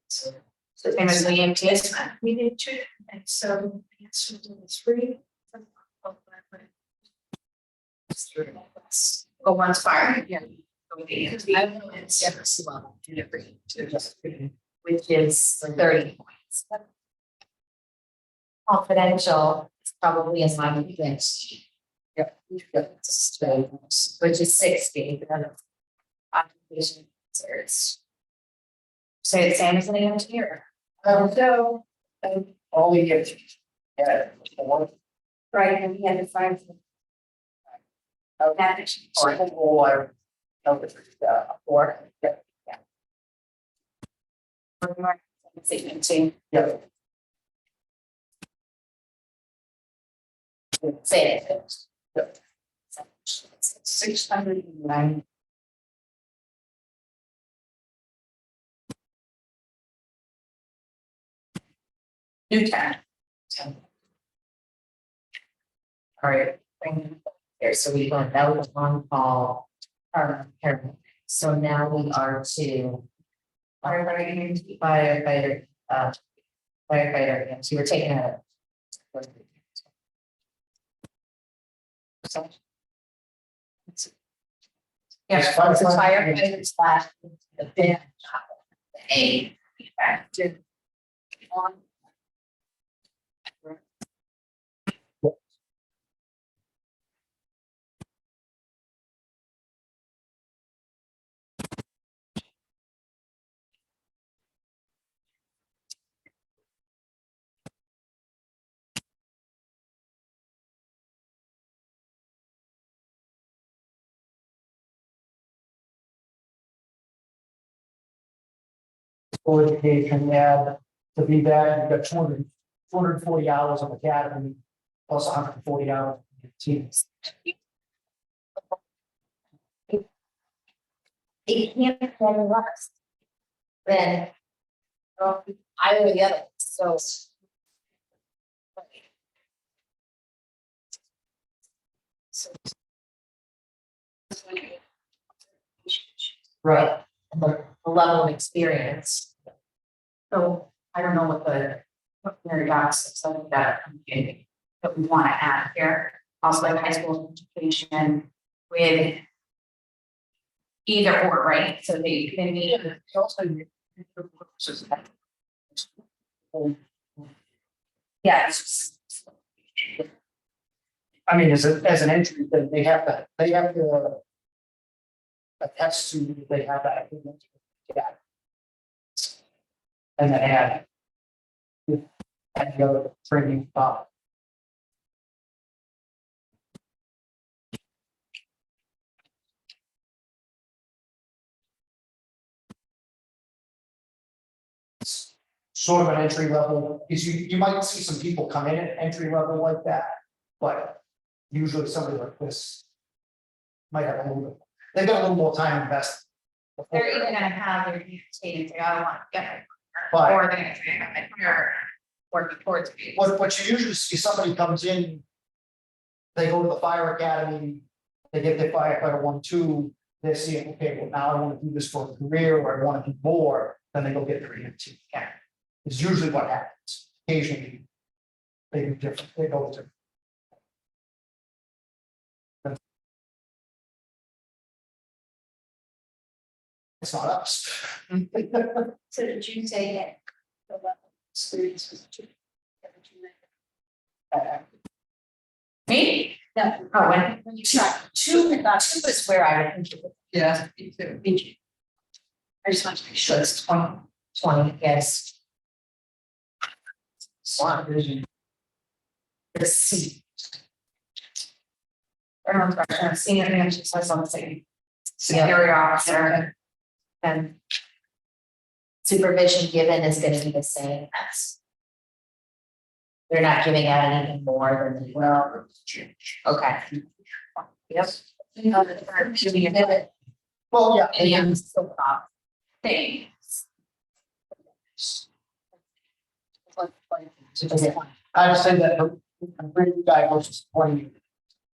So same as the EMTs, we did two, and so it's 3. Oh, one's fire, yeah. I know it's just level, which is 30 points. Confidential is probably in line with this. Yep. Which is 60. Occupation concerns. Say the same as an EMT or? So, All the get. Yeah. right, and we had to find. That. Or. Or. EMT. Yeah. Say it. Yep. 609. New town. All right, bring it here, so we went, that was on call. Here. So now we are to. Firefighter, firefighter, yeah, so we're taking a. Yes, So firefighter slash the bid. A. Active. On. Full education, yeah, to be that, you've got 240 hours of academy, plus 140 hours of teams. It can't perform less. Then. I or the other, so. Right. The level of experience. So I don't know what their docs, something that that we want to add here, also like high school education with. Either or, right? So they need. Yeah, it's just. I mean, as an entry, then they have to. Attest to, they have that. Yeah. And then add. And the other training top. Sort of an entry level, because you might see some people come in at entry level like that, but usually somebody like this. Might have a little bit, they've got a little more time invested. They're either gonna have their team say, I want to get But- my or they're gonna say, I'm working towards me. What you usually see, somebody comes in. They go to the fire academy, they get their firefighter 1, 2, they're seeing, okay, well, now I want to do this for a career, or I want to do more, then they go get their EMT academy. Is usually what happens, occasionally. They do different, they go to. It's not us. So did you say that? The level of experience was 2? Me? No, Oh, when when you try two is where I would think it Yeah, me too. would. I just want to make sure it's 20, yes. One, the C. Senior manager says something. Superior officer. And. Supervision given is gonna be the same, that's. They're not giving out anything more than, well, okay. Yep. Well, yeah, And I'm still not. Thanks. I would say that a great guy versus 20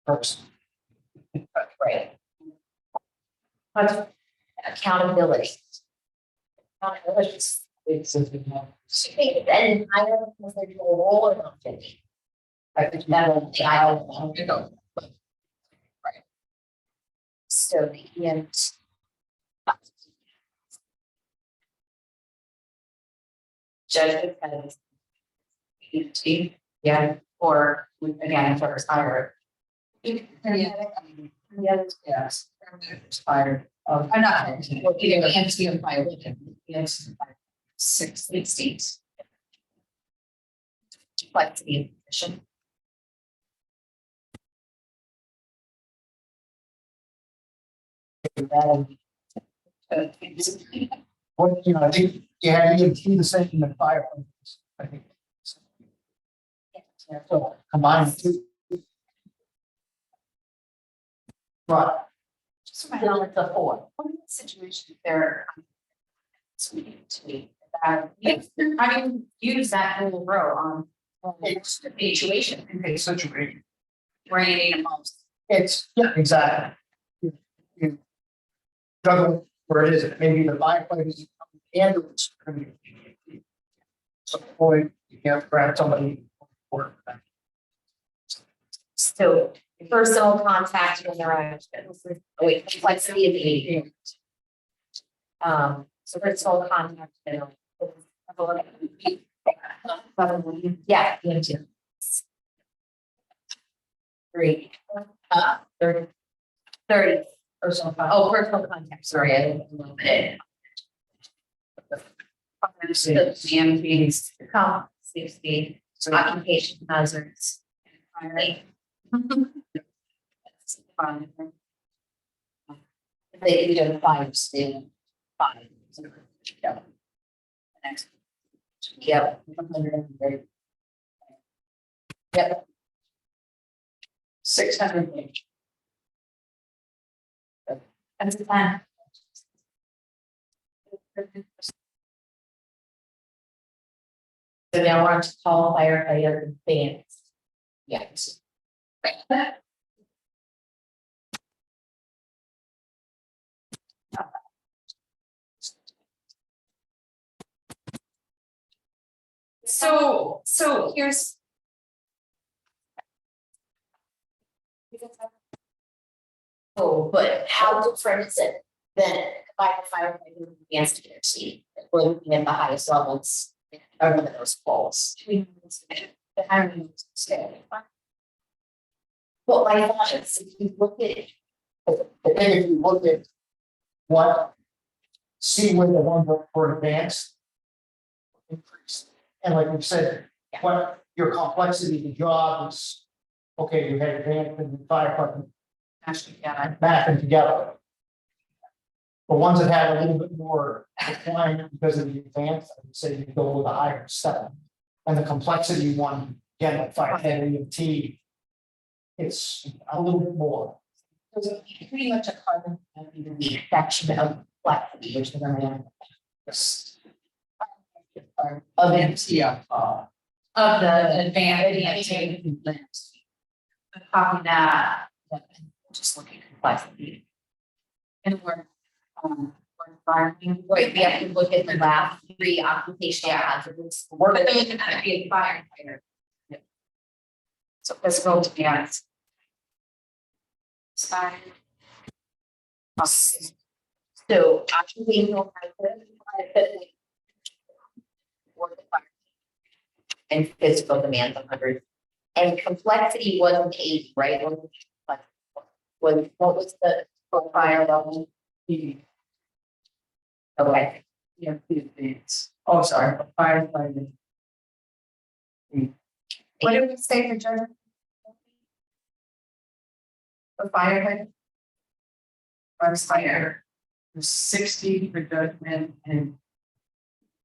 person. Right. But accountability. Accountability. And I don't know if they're doing a role or not. I think that will be, I don't know. Right. So the end. Judgment and. EMT, yeah, or again, if it's higher. The others, yes, expired. I'm not, either EMT or fire, EMT. 6 like to be efficient. What, I think you had EMT the same in the firefighters, I think. So combine the two. Right, Just my knowledge of 4. What is the situation if they're. I mean, use that whole row on. Situation. it's situation. Where you need them most. It's, yeah, exactly. You juggle where it is, maybe the firefighters ambulance. So boy, you can't grab somebody. Or So personal contact with interactions, wait, complexity of behavior. So personal contact. Yeah, you too. 3. 30. Personal, personal contact, sorry, I didn't know it. Come, 60, occupation hazards. Right. They either 5 stay 5. Yeah. Next. Yep. Yep. 600. That's the plan. So now we're on to call firefighter advanced. Yes. So here's. Oh, but how different is it than firefighter advanced EMT? We're looking at the highest levels of those polls. The hiring scale. Well, my thought is, if you look at, I think if you look at what, see where the ones that were advanced increased, and like we said, what your complexity of the job is, okay, you had advanced and fire department Actually, yeah, mapping together. The ones that had a little bit more decline because of the advanced, I would say you go with a higher step. And the complexity one, again, like fire EMT, it's a little bit more. there's pretty much a carbon copy of the fraction of complexity, which is around. Of MTF, of the advanced. Copy that, just looking at complexity. And we're farming. Right, we have to look at the last three occupational hazards. Work- But those are gonna be a firefighter. So let's go to the honest. Fire. So occupational hazard. Or the fire. And physical demands 100. And complexity wasn't 80, right? Was, what was the fire level? Okay, yeah, the advance. Oh, sorry, firefighter. What did we say for general? For firefighter? Or fire, There's 60 for judgment and.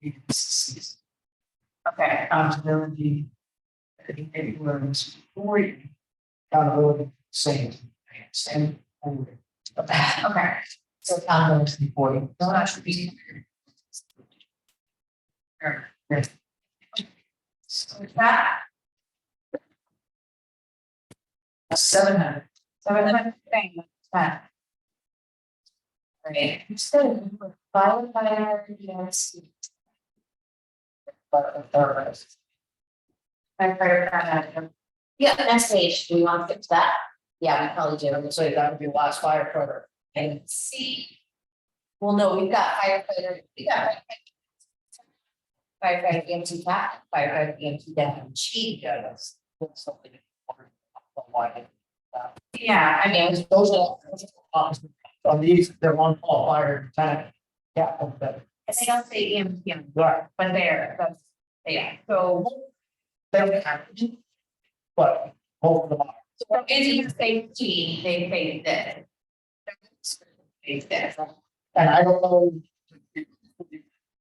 okay, Accountability. It was 40. Accountability, same. Same. okay, so accountability. 40. so that should be. So with that, 700. thing, that. Right, So firefighter, yes. firefighter, Yeah, next page, do we want to fix that? Yeah, we probably do. So that would be last firefighter. And C. Well, no, we've got firefighter, we got. Firefighter EMT cap, firefighter EMT deputy chief. Yeah, that's something. yeah, I mean, Those are, on these, they're on call fire lieutenant. Yeah, okay. they don't say EMT, Right. but that's, yeah, so. They have, but both of them are. So in safety, they say this. They say this. And I don't know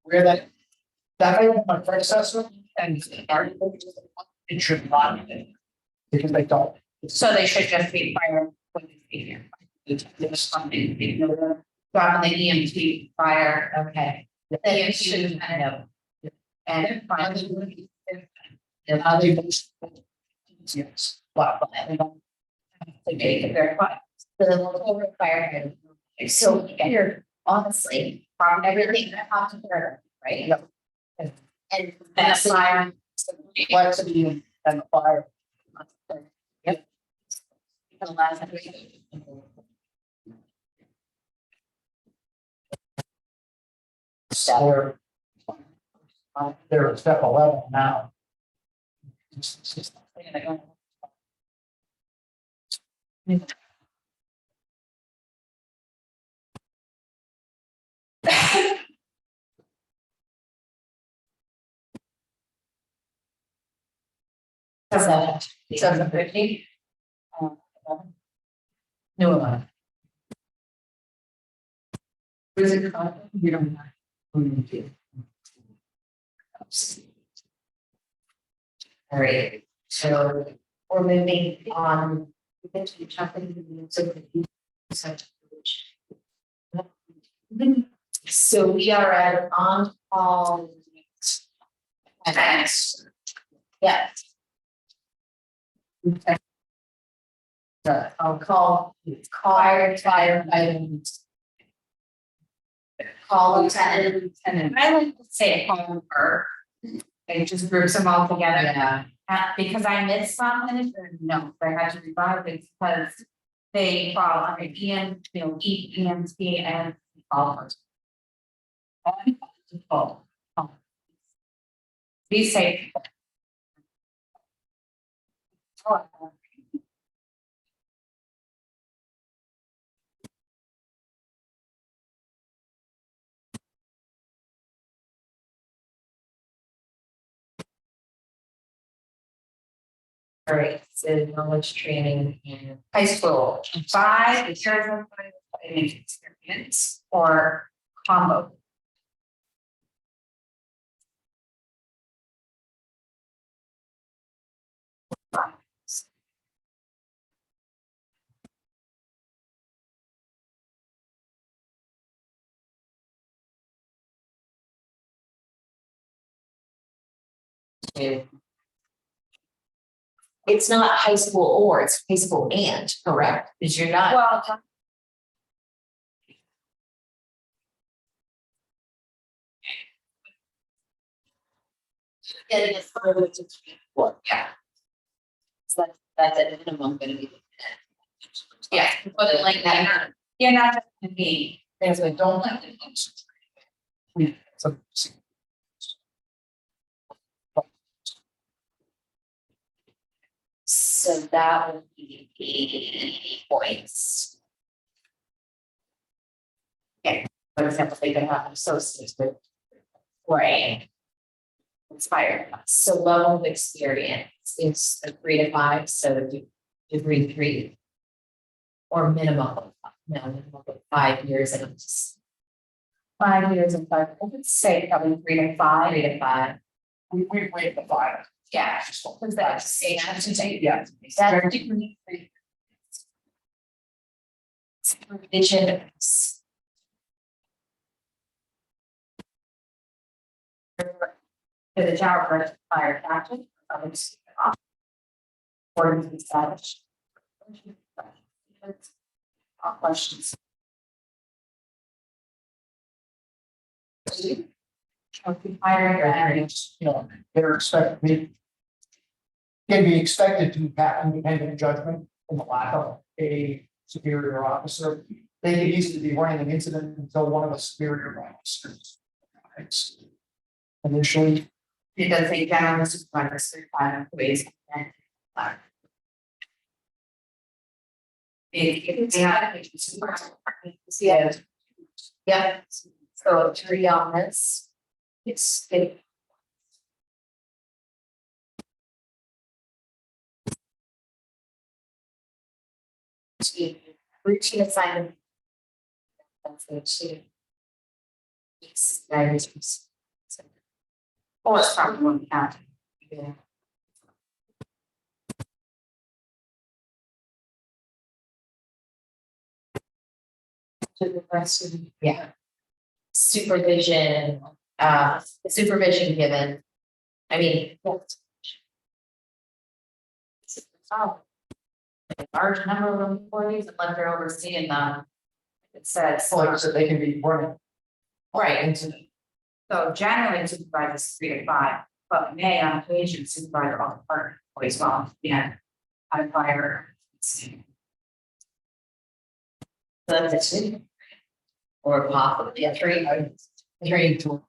where that may be my predecessor and it should not be. Because they don't. So they should just be fire. There's something, dropping the EMT fire. Okay. Then you Then should, I know. And fire. Yes, but they don't. Okay, they're fine. So then we'll go over firefighter. So here, honestly, everything that popped in there, right? Yep. And. And the fire. Complexity and the fire. The last. So they're at step 11 now. Seven fifty. No one. Was it called? You don't know. All right, so we're moving on. So we are at on call. Yeah. I'll call firefighter. Call lieutenant. I like to say call her. They just groups them all together. Yeah. Because I missed some and no, I had to revive it because they fall under EM, EMT and all first. Be safe. All right, so knowledge training and high school, 5 years of fighting experience or combo. two. It's not high school or, it's high school and, correct? Because you're not, Well, getting it further to what, yeah. So that's at minimum gonna be. Yeah, but it like that. you're not just gonna be, As I don't. We, so. So that would be 80 points. Okay, for example, they could have associates with. Right. Inspired, so level of experience is a 3 to 5, so degree 3. Or minimum, minimum of 5 years and it's just 5 years and 5, I would say probably 3 to 5. 3 to 5. We wait the file. Yeah, because that's say that's Yeah. that degree 3. Supervision. To the job for fire captain, or to establish. Questions. Higher. You know, they're expected. Can be expected to have independent judgment in the lack of a superior officer. They could easily be running an incident until one of the superior officers. Initially, It does say general supervisor, certified employees. And Yeah. Yeah, so 3 on this. It. Routine assignment. That's the 2. Yes, or it's probably one count. yeah. To the rest of the, yeah. Supervision, the supervision given. I mean. Oh. A large number of employees, unless they're overseeing them. It says. like I said, they can be running. Right. Incident. So generally supervisors 3 to 5, but may on occasion supervisor all department employees well, yeah. I fire. So that's a 2. Or possibly a 3. I lean toward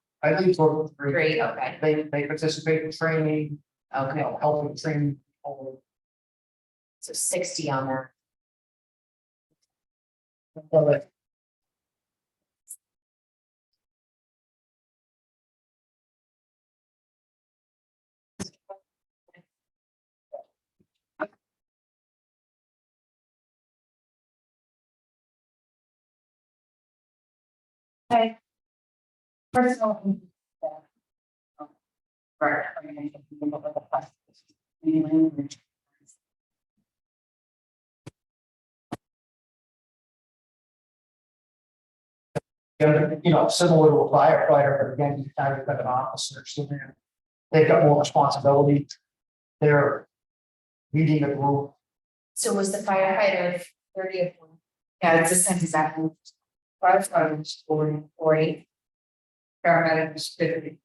3. 3, okay, They participate in training, you okay, know, helping train people. so 60 on that. Okay. Personal. Right. You know, similar to a firefighter, but again, you kind of got an officer, so they've got more responsibility. They're leading a group. So was the firefighter 30 or 40? Yeah, it's the same exact. Firefighters 40. Paramedics 50.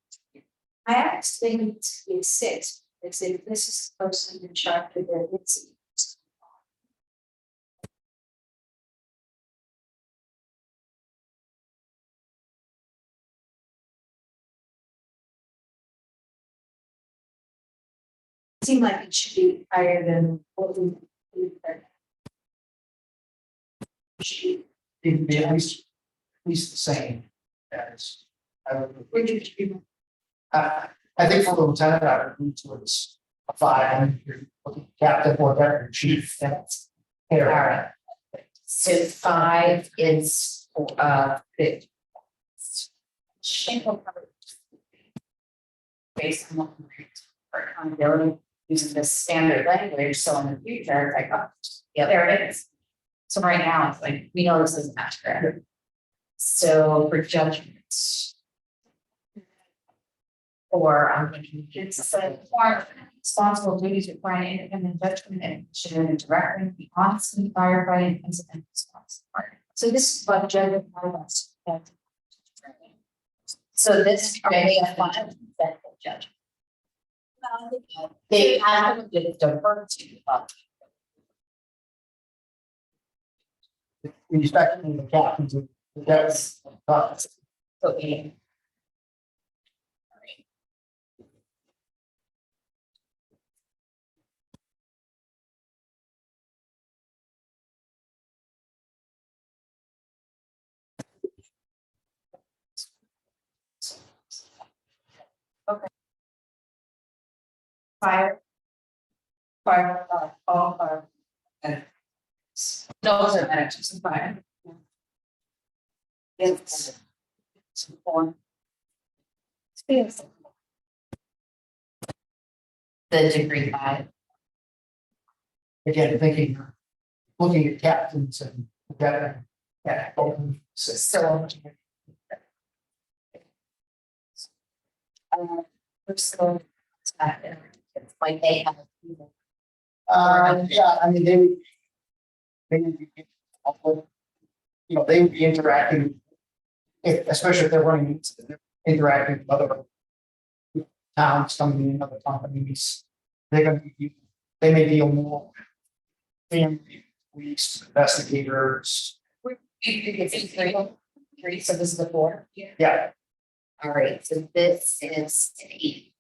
I actually think it's 6, it's if this is the person in charge of the incident. Seem like it should be higher than what we. Should It'd be at least the same as. I would- we, I think for the lieutenant, I would move towards a 5, and you're looking at captain or deputy chief, that's. All right. So 5 is, the. Based on what we create for accountability, using the standard language, so in the future, it's like, oh, yeah, there it is. So right now, it's like, we know this is not correct. So for judgments. Or I'm thinking, It's a form, responsible duties requiring independent judgment and should directly be honestly firefighting incident response. So this is about gender violence. so this, they have fun, federal judge. They have to defer to. When you start getting the captains of the deputies. So, yeah. Fire. Fire, all fire. And. Those are managers of fire. It's. Form. The degree 5. Again, looking at captains and deputy. Yeah. So. Personal. It's like they have. Yeah, I mean, they would be, you know, they would be interacting. Especially if they're running, interacting with other towns, coming in, other companies. They're gonna be, they may deal more. with family, police, investigators, It's 3, so this is the 4. yeah, All right, so this is 8.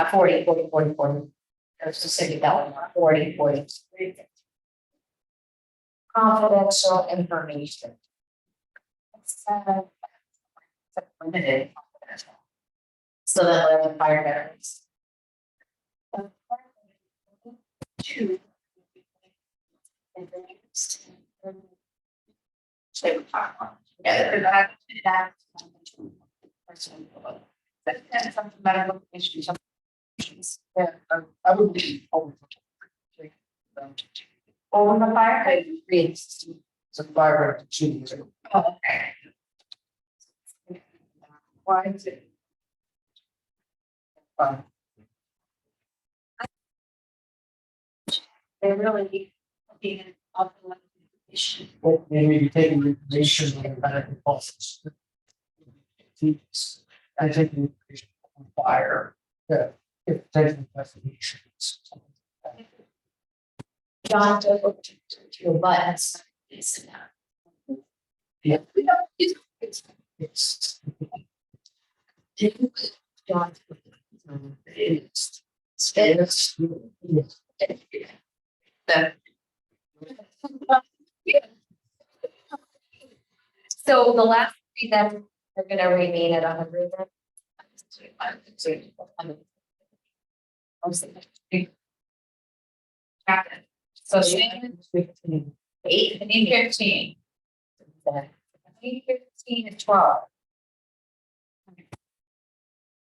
40. There's a city that 40. Confidential information. It's limited. So that the fire veterans. 2. They would talk on. Yeah, That's some medical issues. yeah, I would be over. Over the fire. It's a fire chief. Oh, okay. Why is it? They really being of the issue. Well, they may be taking information on the benefit policies. I take the information on fire, if potential investigations. John, to your buttons. Yeah. It's It's. John. It's. So the last 3 then are gonna remain at 100 then? So Shannon, 15. 8. I need 15. I need 15 and 12.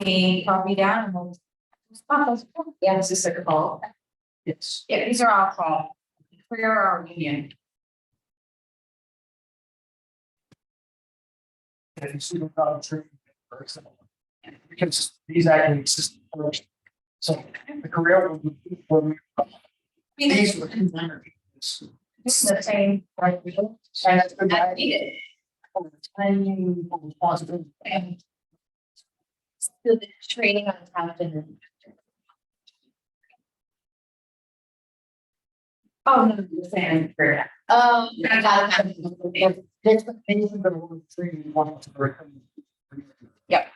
We copy down and we'll. Yeah, this is a call. Yes. Yeah, these are all called. For our union. If you see the problem training, for example. Because these actually exist first. So the career will be for these were This is the same, right? and that's good. I need it. Training, responsibility. And so the training on captain. Oh, no, the same. I got it. The expectation that we're training one to recommend. Yep.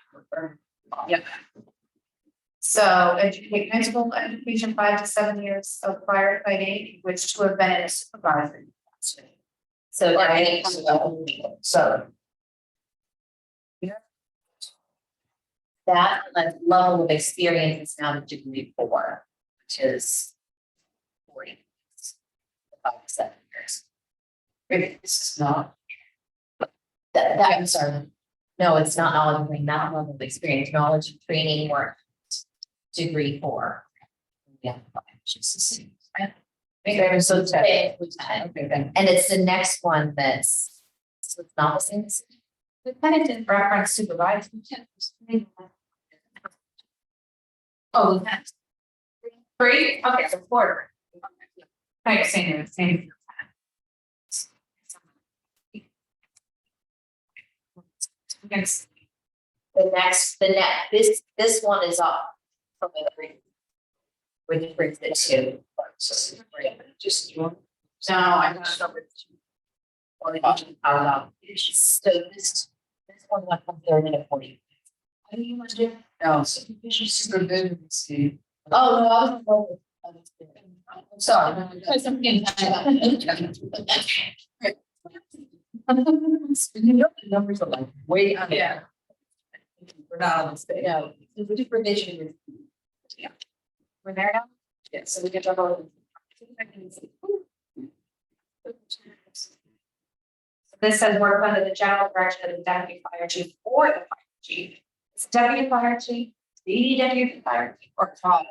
So educate principal education 5 to 7 years of firefighting, which to have been a supervisor. So Or any. any- So. that level of experience is now degree 4, which is 40. 5 to 7 years. Wait, this is not, That, I'm sorry. No, it's not knowledge and training, not level of experience, knowledge and training or degree 4. Yeah. just the same. Okay, so it's Okay, then. and it's the next one that's, so it's not the same. Lieutenant didn't reference supervisor. Oh, lieutenant. 3, okay, so 4. Okay, same. Yes, This one is up from the 3. Which brings it to. Just one. no, I got it over to. Or So this one went from 30 to 40. What do you want to do? No, supervision, see. Oh, no, I was. I'm sorry. You know, the numbers are like way under. Yeah. We're not on the stage. No, the supervision is. We're there now? Yes. So we get the whole. This says work under the general direction of the deputy fire chief or the fire chief. It's deputy fire chief, the deputy fire chief, or Todd.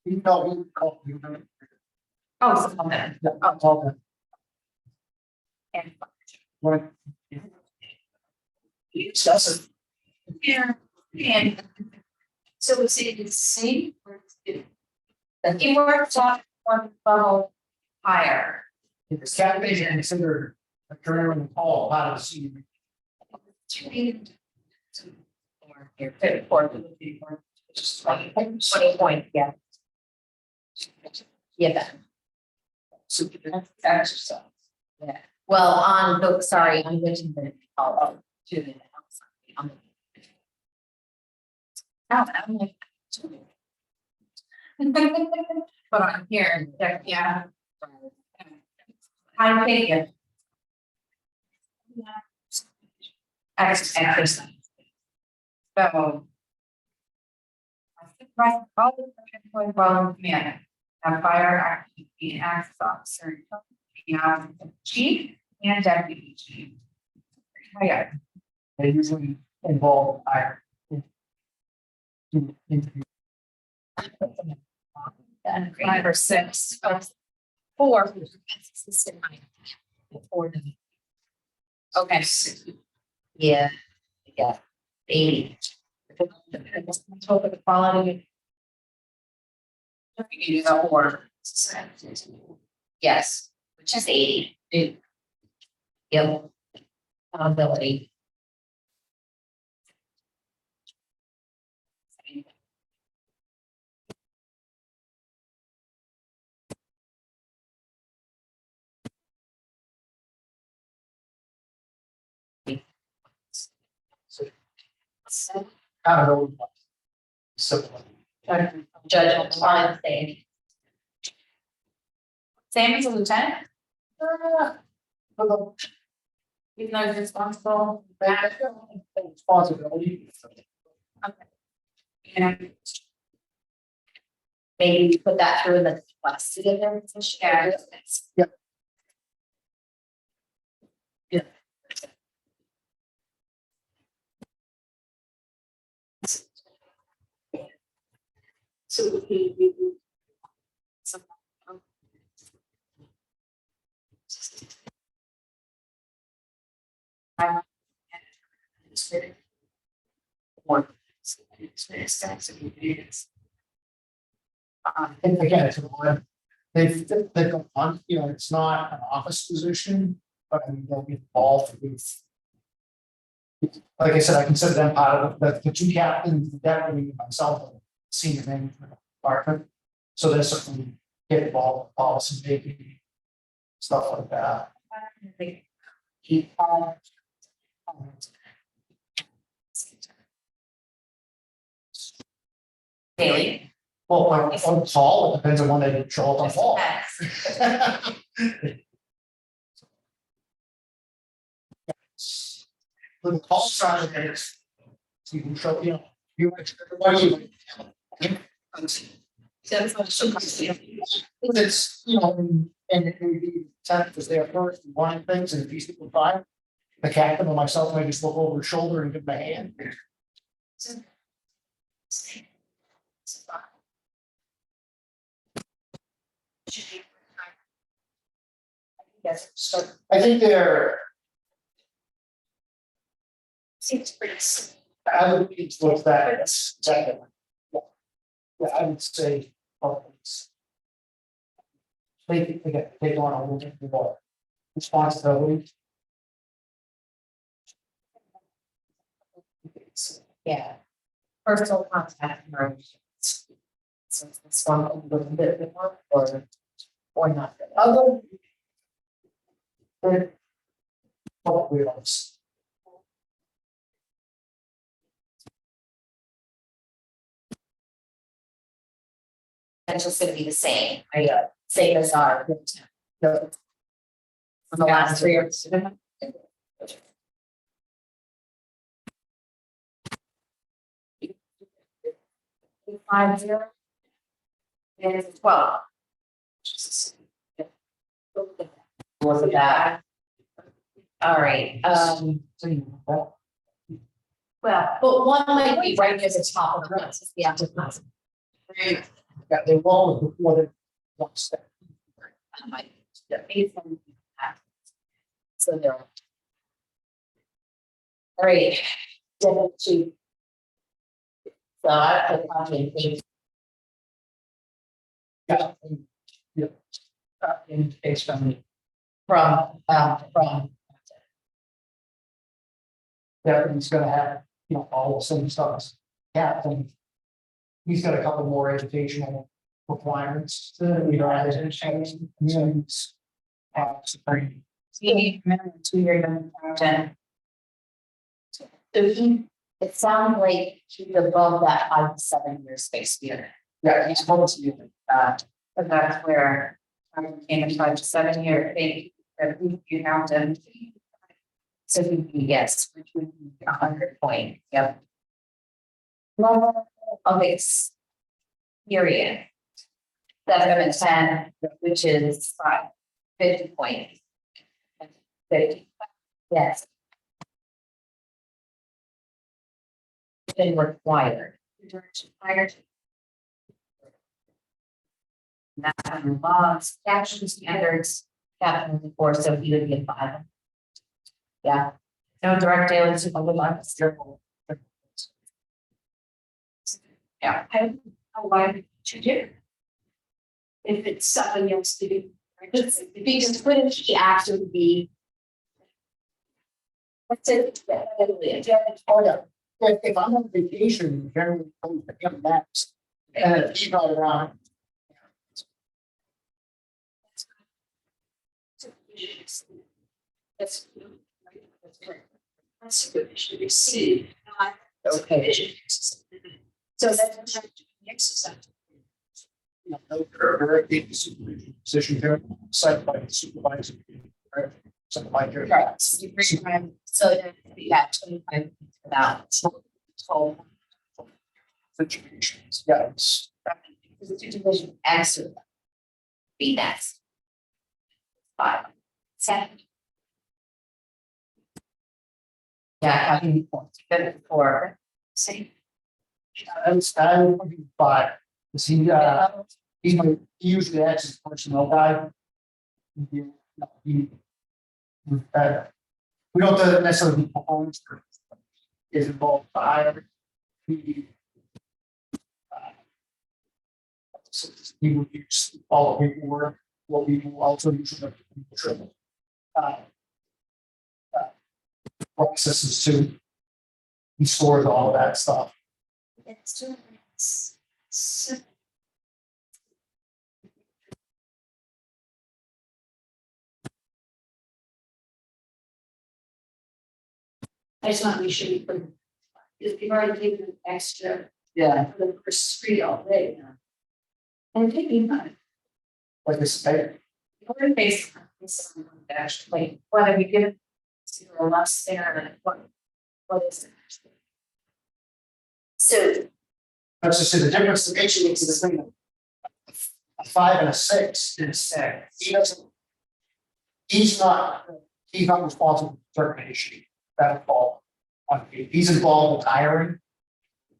You know, we call you. Oh, some of them. Yeah, all that. And Right. Discuss it. here, and so we see it's the same. Or it's different? He works on one level higher. It's cabinet considered a career in the fall, how to see. Or here, 4. Just 20 points, yeah. Yeah, that. super exercise. Yeah, well, on the, sorry, I'm going to the, to the. I'm like. But on here, yeah. I take it. Exercise. So. Supervise all the employees while in command, have fire activity and access officer, chief and deputy chief. Yeah. They usually involve higher. Interview. 5 or 6. 4. Okay. Yeah. Yeah. 80. Over the quality. You do the order. Yes, which is 80. Yep. Accountability. I don't know. So. Judge on time thing. Same as a lieutenant, For the even though he's responsible. responsibility. And Maybe we put that through in the class to get their position. yeah. So we. And again, it's one, they've gone on, you know, it's not an office position, but I mean, they'll be involved with. Like I said, I consider them part of the 2 captains, the deputy, myself, senior management department. So there's something get involved with policy making. Stuff like that. Daily. Well, like on call, it depends on when they show up on call. The call side of it is, so you can show, you know, You. It's, you know, and it may be Ted was there first and wanted things, and if he's people fine. The captain or myself may just look over his shoulder and give him a hand. Yes, so I think they're, seems pretty simple. I would need to look back, that's exactly. Yeah, I would say, oh, it's. They on a little bit more responsibility. Yeah. Personal contact. So it's one a little bit more or not. Other. They're. Probably else. It's just gonna be the same, right? Same as our. Yeah. For the last 3 years. 5-0. And it's 12. Wasn't that? All right, Well, but one might be right near the top of the list, yeah, just not. yeah, they roll before they. One step. So there. All right. So I put probably think Yeah. Yeah. In case family. from. Yeah, he's gonna have, you know, all the same stuff. Yeah, and. He's got a couple more educational requirements, you know, as in communities. Supreme. You need minimum 2-year content. It sounds like he's above that 5 to 7 year space here. Yeah, he's supposed to be, But that's where I came in 5 to 7 year, you have to. So he, yes, which would be 100 point, yep. Level of experience. 7 and 10, which is 50 points. 50, yes. Been required. National laws, action standards, capital before, so he would be a 5. Yeah, no direct daily supervision. I don't know why to do. If it's something else to do. Because wouldn't he actually be? What's it? oh, yeah, if I'm on vacation, generally, I'm picking maps. And if he's not around. That's. That's good, you should receive. Okay. So that's exercise. You know, no direct supervision position here, set by the supervisor. Right, something like that. Right, so yeah, 25 for that. So Situations, yeah, it's. division extra. Be next. 5, 7. Yeah, having points, good for Same. I would be 5. Is he, he usually acts as personnel guy. He. We don't necessarily performance. Is involved by. He. He would use all the paperwork, what we will also use the triple. Processes too. He stores all of that stuff. It's I just want to be sure you put. If you've already given an extra Yeah. for the first 3 already. And taking that. Like this, We're based on this, actually, like, whether we give it to or less there, what is it? So, Let's just say the difference that makes it between a 5 and a 6 is he doesn't. He's not responsible for termination. That fall on him. He's involved with hiring.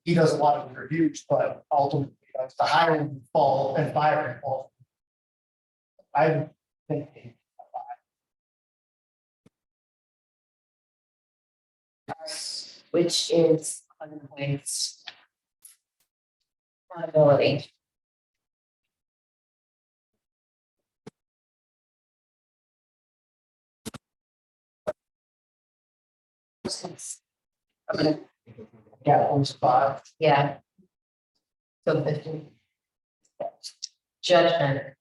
He does a lot of the reviews, but ultimately the hiring fall and firing fall. I think. Which is 100 points. Accountability. Okay. Yeah, almost 5. Yeah. So 50. Judgment.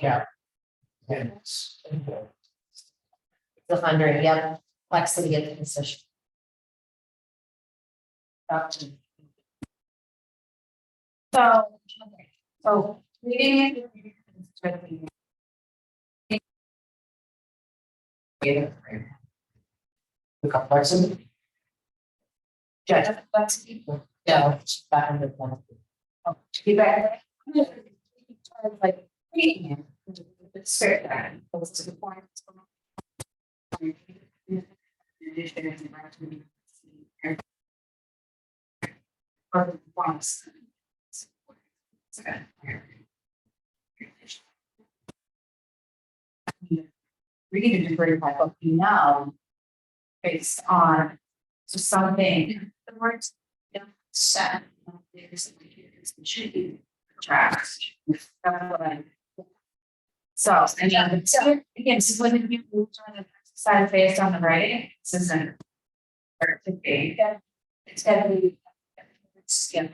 Yeah. And it's. 100, yep, complexity of the position. So reading it. The complexity. Judge. Yeah. it's 501. To be back. Like reading it. It's fair that goes to the point. Or wants. Reading a degree by book now. Based on so something, the words set. Should be tracks. So, and then, so again, so when you move on the side based on the writing, this isn't. Or it could be, it's gotta be. Skim.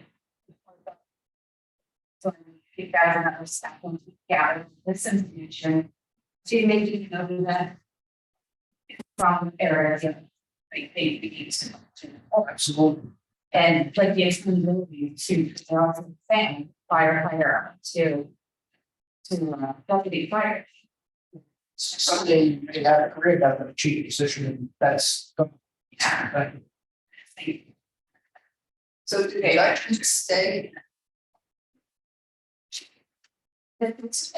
So you guys are not respecting, yeah, this information. So you make you know that. From areas, like they begin to. Absolutely. And like the accountability to, they're also saying firefighter to. To deputy fire. Someday you may have a career that a chief position, and that's. Yeah. So do they actually stay? it's,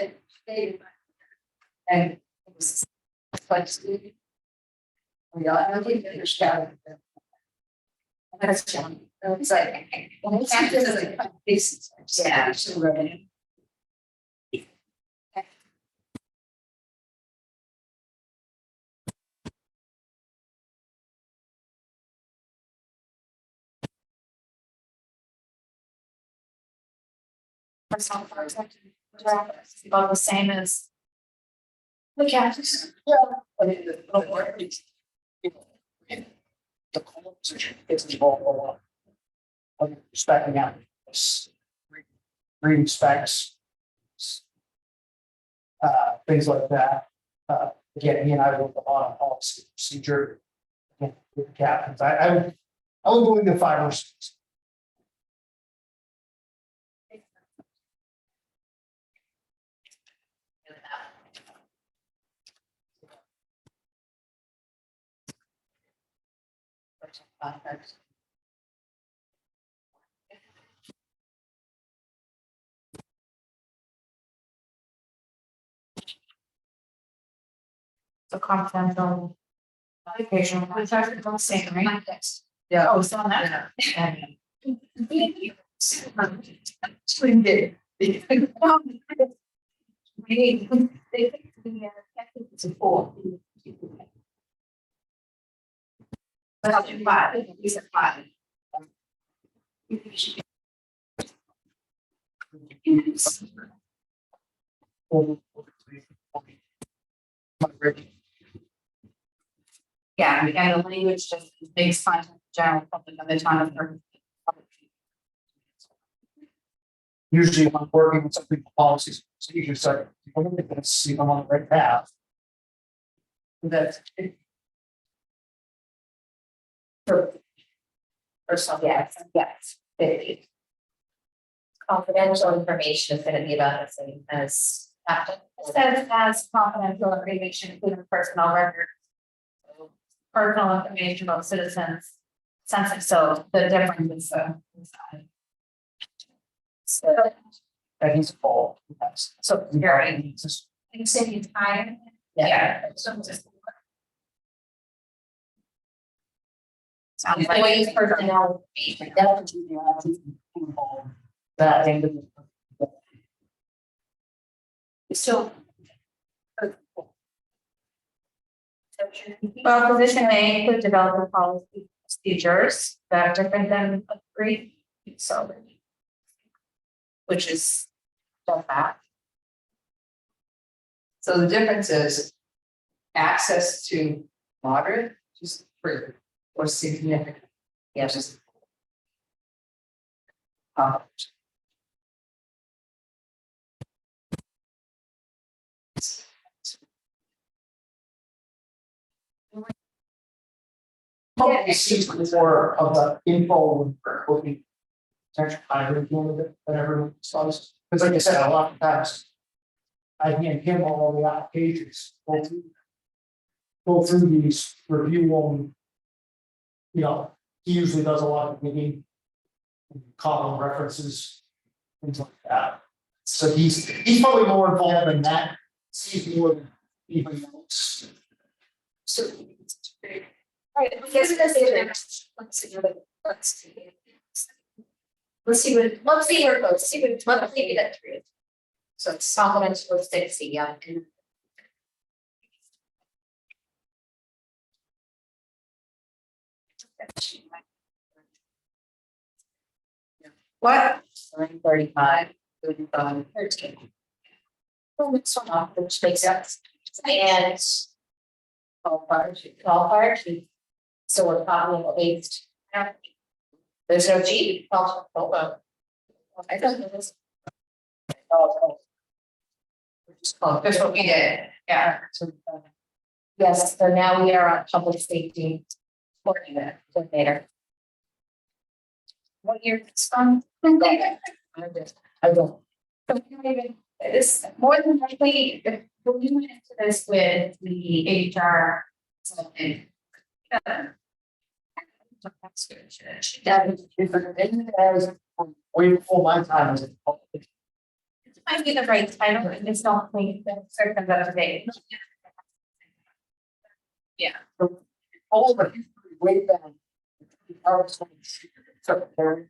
they, And. Flexibility. Yeah, I don't think they're scattered. that's John. It's like. Well, it's not just like this. Yeah. It's revenue. Personal project, about the same as. The captains. I mean, the work is, you know, the core position gets involved a lot. Like specking out. Reading specs. Things like that. Again, he and I work a lot on policy procedure. With the captains, I would go into 5 or 6. So confidential. Educational, which I don't say, right? context. Yeah. Oh, it's on that. Thank you. Swing it. They, it's a 4. But it's 5, he's at 5. Yeah, and the language just makes fun of the general public of the town of Thurman. Usually when I'm working with something policies, so you just like, you look at this, see if I'm on the right path. That's. Or something, yes, 50. confidential information is gonna be about the same as. It says as confidential information, including personal records. Personal information about citizens, sensitive, so the difference is, So, That he's full. Yes. so very, You said you tired. yeah. So just. sounds The way like. personnel, That end of the. So. Well, position may include developing policy procedures that are different than agree, so. Which is. That. So the difference is access to moderate, just free, or significant, yeah, just. Probably see more of the info for cooking. Potential hiring candidate that everyone saws, because like I said, a lot of times. I hand him all the applications, go through these, review them. You know, he usually does a lot of digging. Column references, things like that. So he's probably more involved in that, sees more than even else. So. Right, I guess that's the next, let's see what, let's see. Let's see what, let's see where it goes, see what, let's see that through. So it's confidential with 60, yeah. What? 35, 35, 13. Well, it's one off, which makes sense. And. All fire chief. So we're talking about based. There's no chief. Oh. I thought it was. Oh. That's what we did, yeah. Yes, so now we are on public safety. Coordinator. what year it's from. I don't. This more than likely, if we went into this with the HR. Something. That's good, should. That is, if it ended as, way before my time as a. It might be the right title, but it's not like the certain of the date. All the history way back. Secretary.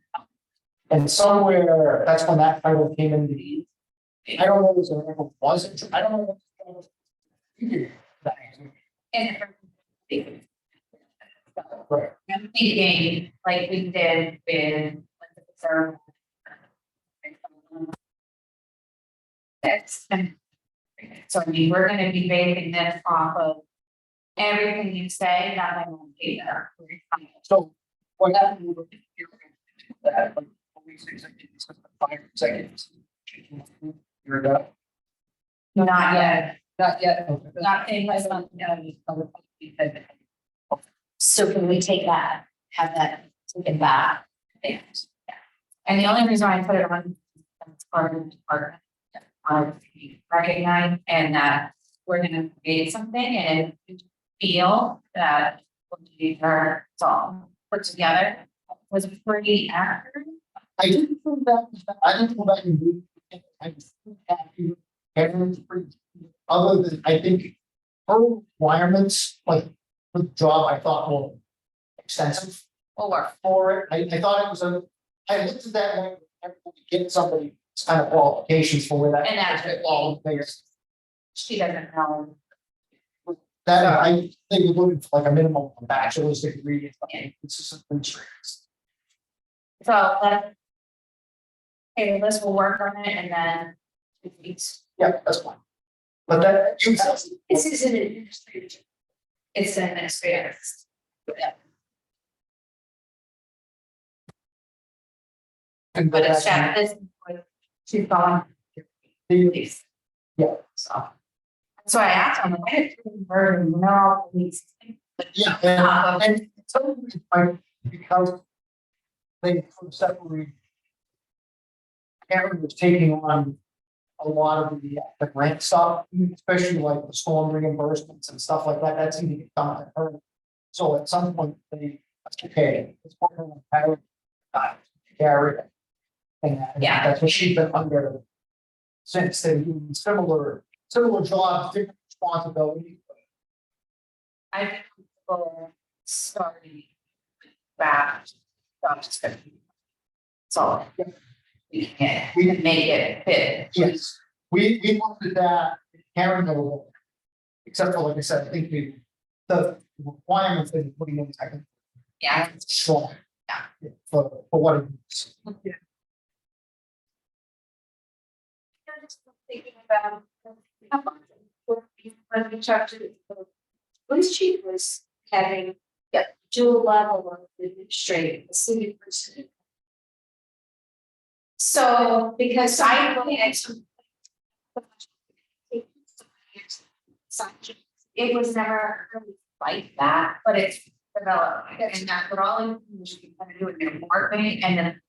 And somewhere, that's when that title came into the. I don't know if it ever was, I don't know. And Right. I'm thinking, like we did with. That's. So I mean, we're gonna be basing this off of. Everything you say, not my own data. So what happened with that, like, police executives, fire executives? You're done? Not yet, Not yet. not in my son, So can we take that, have that taken back? yeah. And the only reason why I put it on. It's part of the department. Recognize and that we're gonna create something and feel that. Our song put together was pretty accurate. I didn't go back, I didn't go back and do. I was happy, everyone's pretty, other than, I think. Her requirements, like, for the job, I thought were extensive. For it, I thought it was I looked at that one, get somebody, it's kind of qualifications for where that. And that's fit all players. She doesn't know. That, I think we're looking for like a minimum of a bachelor's degree, it's just some experience. So okay, Liz will work on it and then. Yeah, that's fine. But that. This is an administrative. It's an administrator. But it's chat, this, she's gone. Yeah. So. So I asked him, why did you murder, you know, all these. Yeah, and so, like, because. They separate. Karen was taking on a lot of the grant stuff, especially like the storm reimbursements and stuff like that, that seemed to get done to her. So at some point, they, okay, it's working on Karen, Gary. And Yeah. that's what she's been under. Since they're doing similar jobs, different responsibilities. I think people starting back job description. So we can make it fit. Yes, we looked at that, Karen knows. Except for, like I said, I think the requirements that you're putting in, I think, Yeah, strong. Yeah. For what it is. I'm just thinking about. When we talked to the police chief was having dual level of administrative, the city person. So because I looked at some. It was never really like that, but it's developed, and that's what all you can kind of do in your department, and then.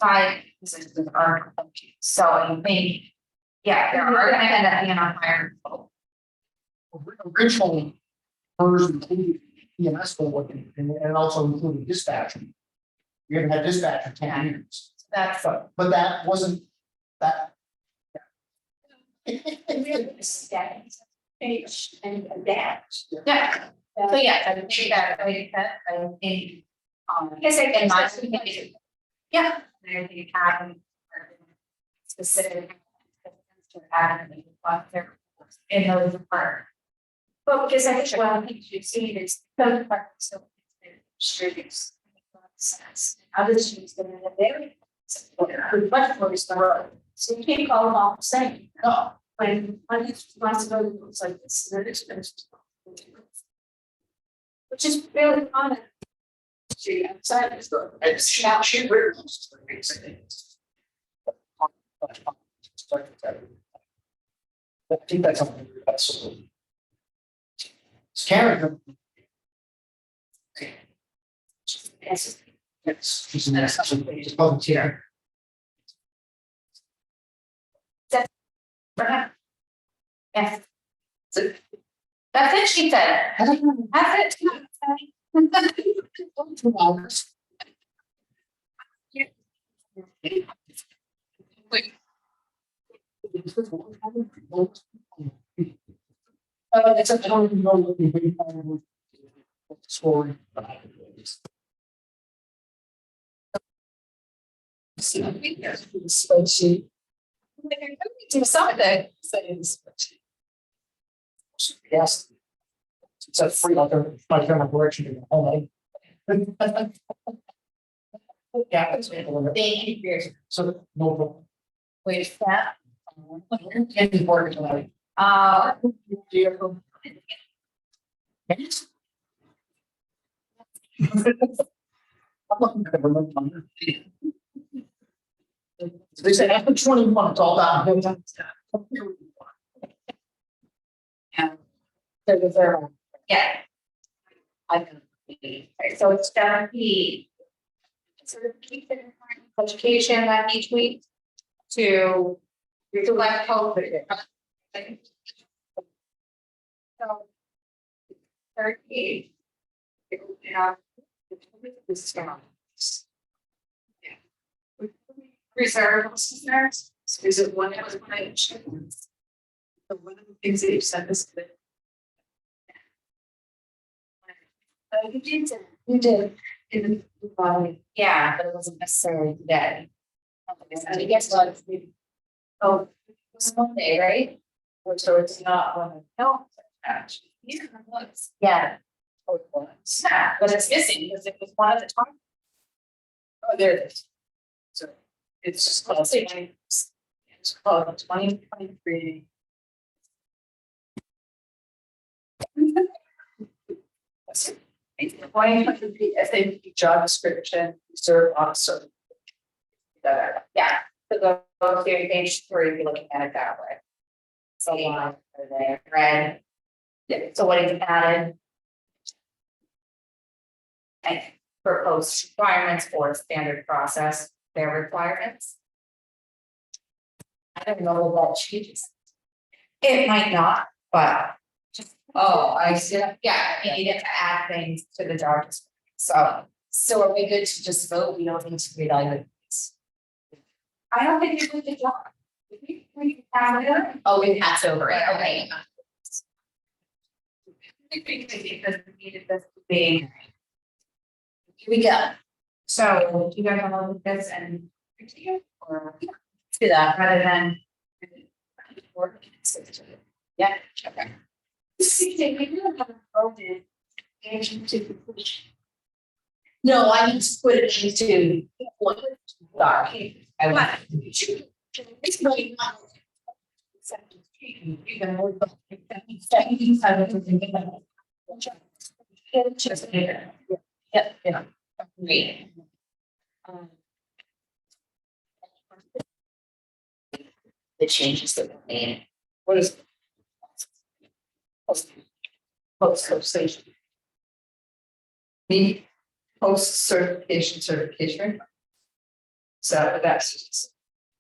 5 positions are, so I think, yeah, there are gonna end up being a higher. Originally, hers included EMS for working, and also included dispatch. We haven't had dispatch in 10 years, That's. but that wasn't, that. Change and adapt. Yeah, so yes, I think that, I think, Yes, I in my think opinion, yeah, and I think having specific. To add in those departments. well, because I think one of the things you've seen is code departments, so distributes. Other students that are very. Much more responsible, so you can't call them all the same. No, When one has responsibility looks like this, the next one's. Which is really common. See, outside of the. she really wants to make sense. I think that's something that's. It's Karen. Yes. Yes, she's an she's volunteer. Yes. That's it, she said, that's it. 2 hours. It's a, I don't even know what the story. Spreadsheet. Do something, says. Yes. It's a free, like a correction in the home. Yeah, it's. thank you for your. So, no problem. Wait, step. Any board tonight. I'm looking at remember. They said after 21, it's all down. So was there, yeah. I can, so it's gonna be. Sort of keep the current education that each week to select COVID. So. 38. Yeah. This is gonna. Yeah. Reserve listeners, so is it one that was my insurance? So one of the things that you said is that. You did. In the body. Yeah, but it wasn't necessarily today. I guess what. Oh, it was Monday, right? Or so it's not one. No. Actually, yeah, it was. Yeah. Oh, it was. Yeah, but it's missing because it was one at the top. Oh, there it is. So it's just called. It's called 2023. SAP job description, reserve officer. Yeah, so go to page 3, if you're looking at it that way. So line over there, red. Yeah, so what is added? And proposed requirements for standard process, their requirements. I don't know what that changes. It might not, but just, Oh, I see. yeah, I mean, you get to add things to the job description. So So are we good to just vote? We don't need to reevaluate this. I don't think you did the job. We have it. Oh, we passed over it, okay. Because we needed this to be. Here we go. So do you guys want to look at this and continue or Let's do that. rather than? Yeah. Okay. We really haven't voted. To completion. No, I need to put it into. Sorry. I want. It's really not. You can hold. Just here. Yep, yeah. Great. The changes that were made. What is? Post station. The post certification. So that's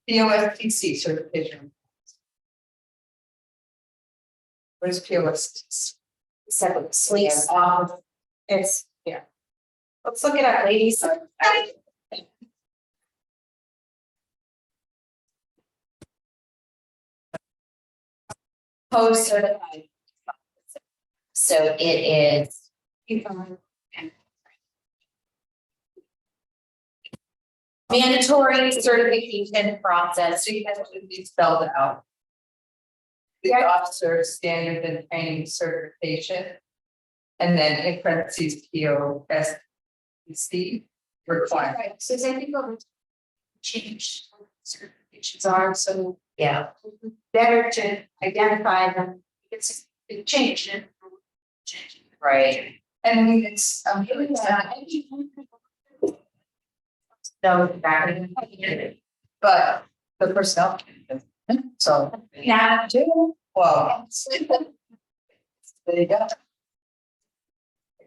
POSTC certification. What is POSTC? Separate sleeves. It's, yeah. Let's look it up, ladies. Post certified. So it is mandatory certification process. So you have to be spelled out. The officer standard and training certification. And then in parentheses, POSTC requirement. Right, so then we go change certifications are, so Yeah. better to identify them. It's a change it. Change it. Right. And I mean, it's, No, exactly. but the personnel. So, Now, do. well, there you go.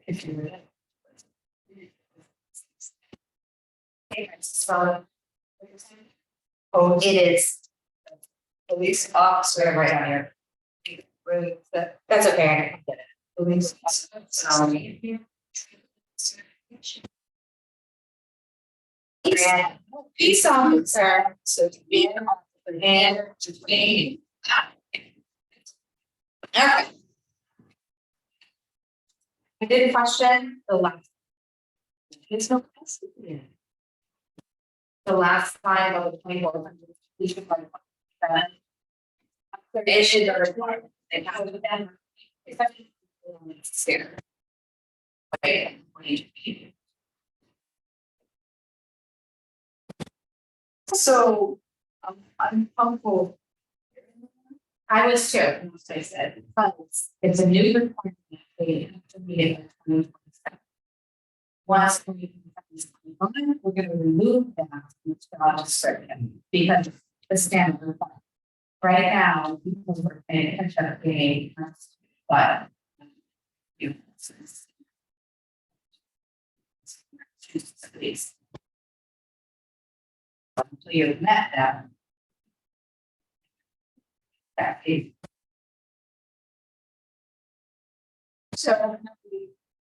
If you. So Oh, it is, police officer right down here. Where is that? that's okay. Police officer. Peace officer. So to be an officer and to train. Okay. I did question the last. There's no question. The last time of the 2400. We should like. Issued a report. They have with them. If I can, it's there. Okay. So, I'm comfortable. I was too, as I said, but it's a new requirement. They have to meet it in 2027. Once we we're gonna remove that from the job description because the standard requirement. Right now, people are paying attention to being, but. You know, until you've met them. That is. So.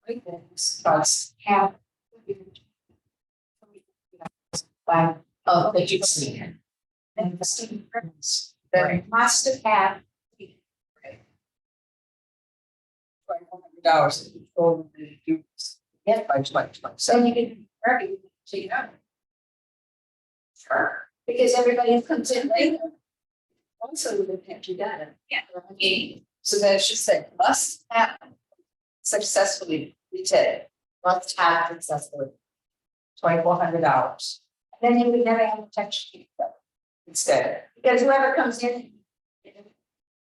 Like this, but have. Like, Oh, but you've seen it. And the student purpose, Then must have. $2,400 if you told them to do this. Yeah. By 2027. So you can, perfect, so you know. Sure. Because everybody comes in later. Also, would have had you done it. Yeah. So then it should say must have successfully completed Must have successfully. $2,400 Then you would never have to touch it. instead. Because whoever comes in.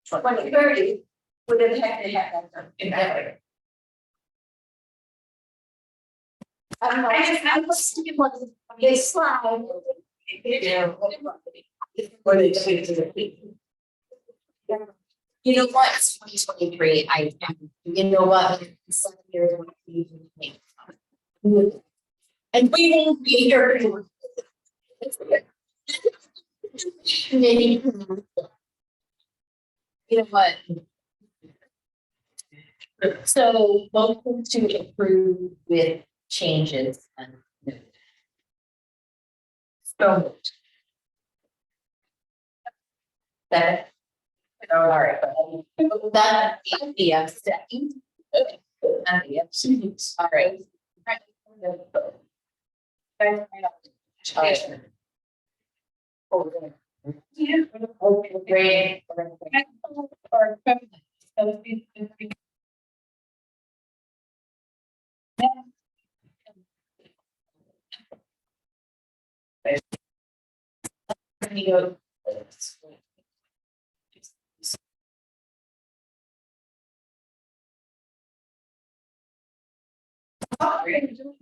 2030 would have had to have that done. Exactly. I don't know, I was thinking what they slide. Yeah. What they do to the. You know what, it's 2023, you know what, in 7 years. when we make- And we won't be here. You know what? So motion to approve with changes and. So. That. All right. That, yeah, second. All right. Great.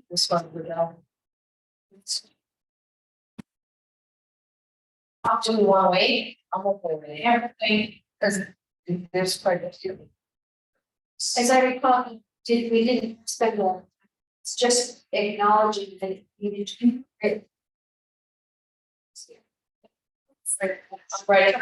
This one without. Do we want to wait? I'm okay with everything, because there's quite a few. As I recall, we didn't spend more. It's just acknowledging that you need to. Right.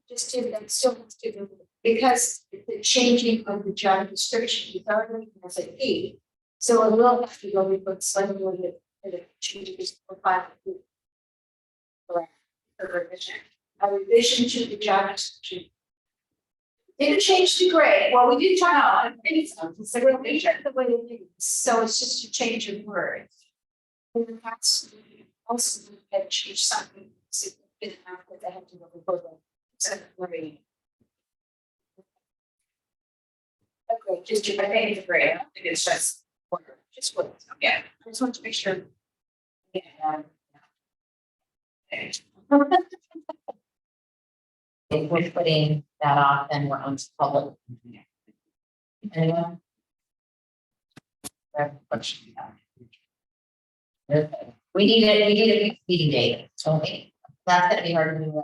Just to, that still has to do, because the changing of the job description, is already has a fee. So it will have to go before the select board that changes profile. Correct. A revision to the job description. Didn't change the grade, well, we did talk about, it's a revision the way it is, so it's just a change of words. And that's also had changed something significant enough that they had to go before the second grade. Okay, just I think it's great, I don't think it's just what, yeah, I just want to make sure. Yeah. If we're putting that off, then we're on to public. Anyone? We need a meeting date, okay, that's gonna be hard to do.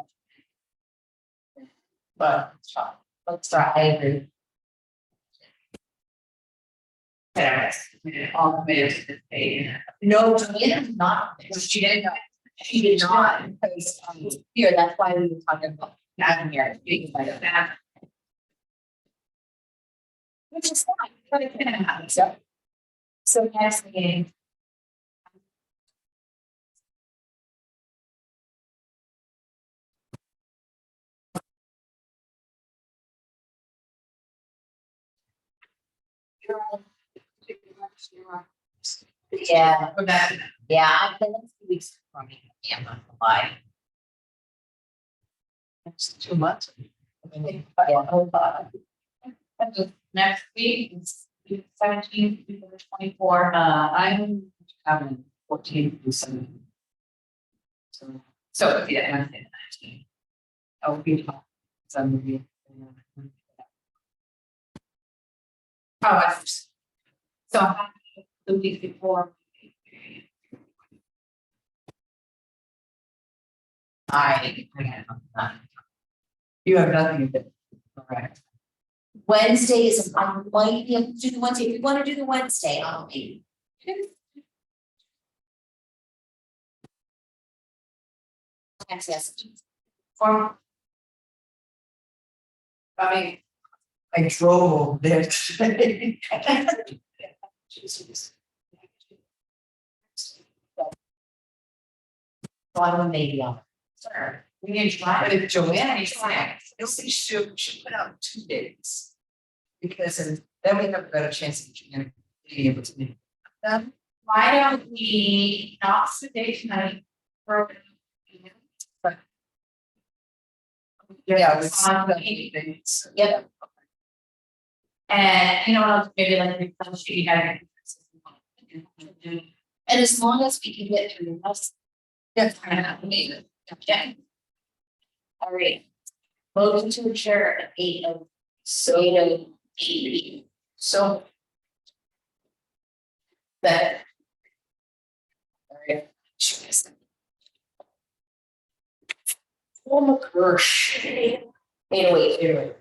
But let's try, I agree. All committed to this page. No, Joanna's not, She didn't know. she did not, because here, that's why we were talking about having here, speaking by that. Which is fine, but it can happen, so. So next meeting. Yeah, Go back to that. yeah, the next 2 weeks for me, yeah, I'm not gonna lie. It's 2 months. Yeah, hold on. Next week is 17th to the 24th. I'm having 14 to 17. So yeah, Wednesday the 19th. I will be home. So I'm gonna be. Oh, I see. So the week before. I You have nothing to do. Correct. Wednesday is, I might be able to do the Wednesday, if you wanna do the Wednesday, I'll be. Yes. Or I mean, I drove over there today. Jesus. So I'm maybe on. Sure. we need to try But it. if Joanna is back, I don't think she put out 2 days. Because then we have a better chance of Joanna being able to meet them. Why don't we not today tonight? For. Yeah, On the Yep. And you know, what else, maybe like we some sheet you had. And as long as we can get through this. Yeah. Okay. All right. Motion to adjourn at 8:08. So. That. All right. Oh my gosh. 8:08.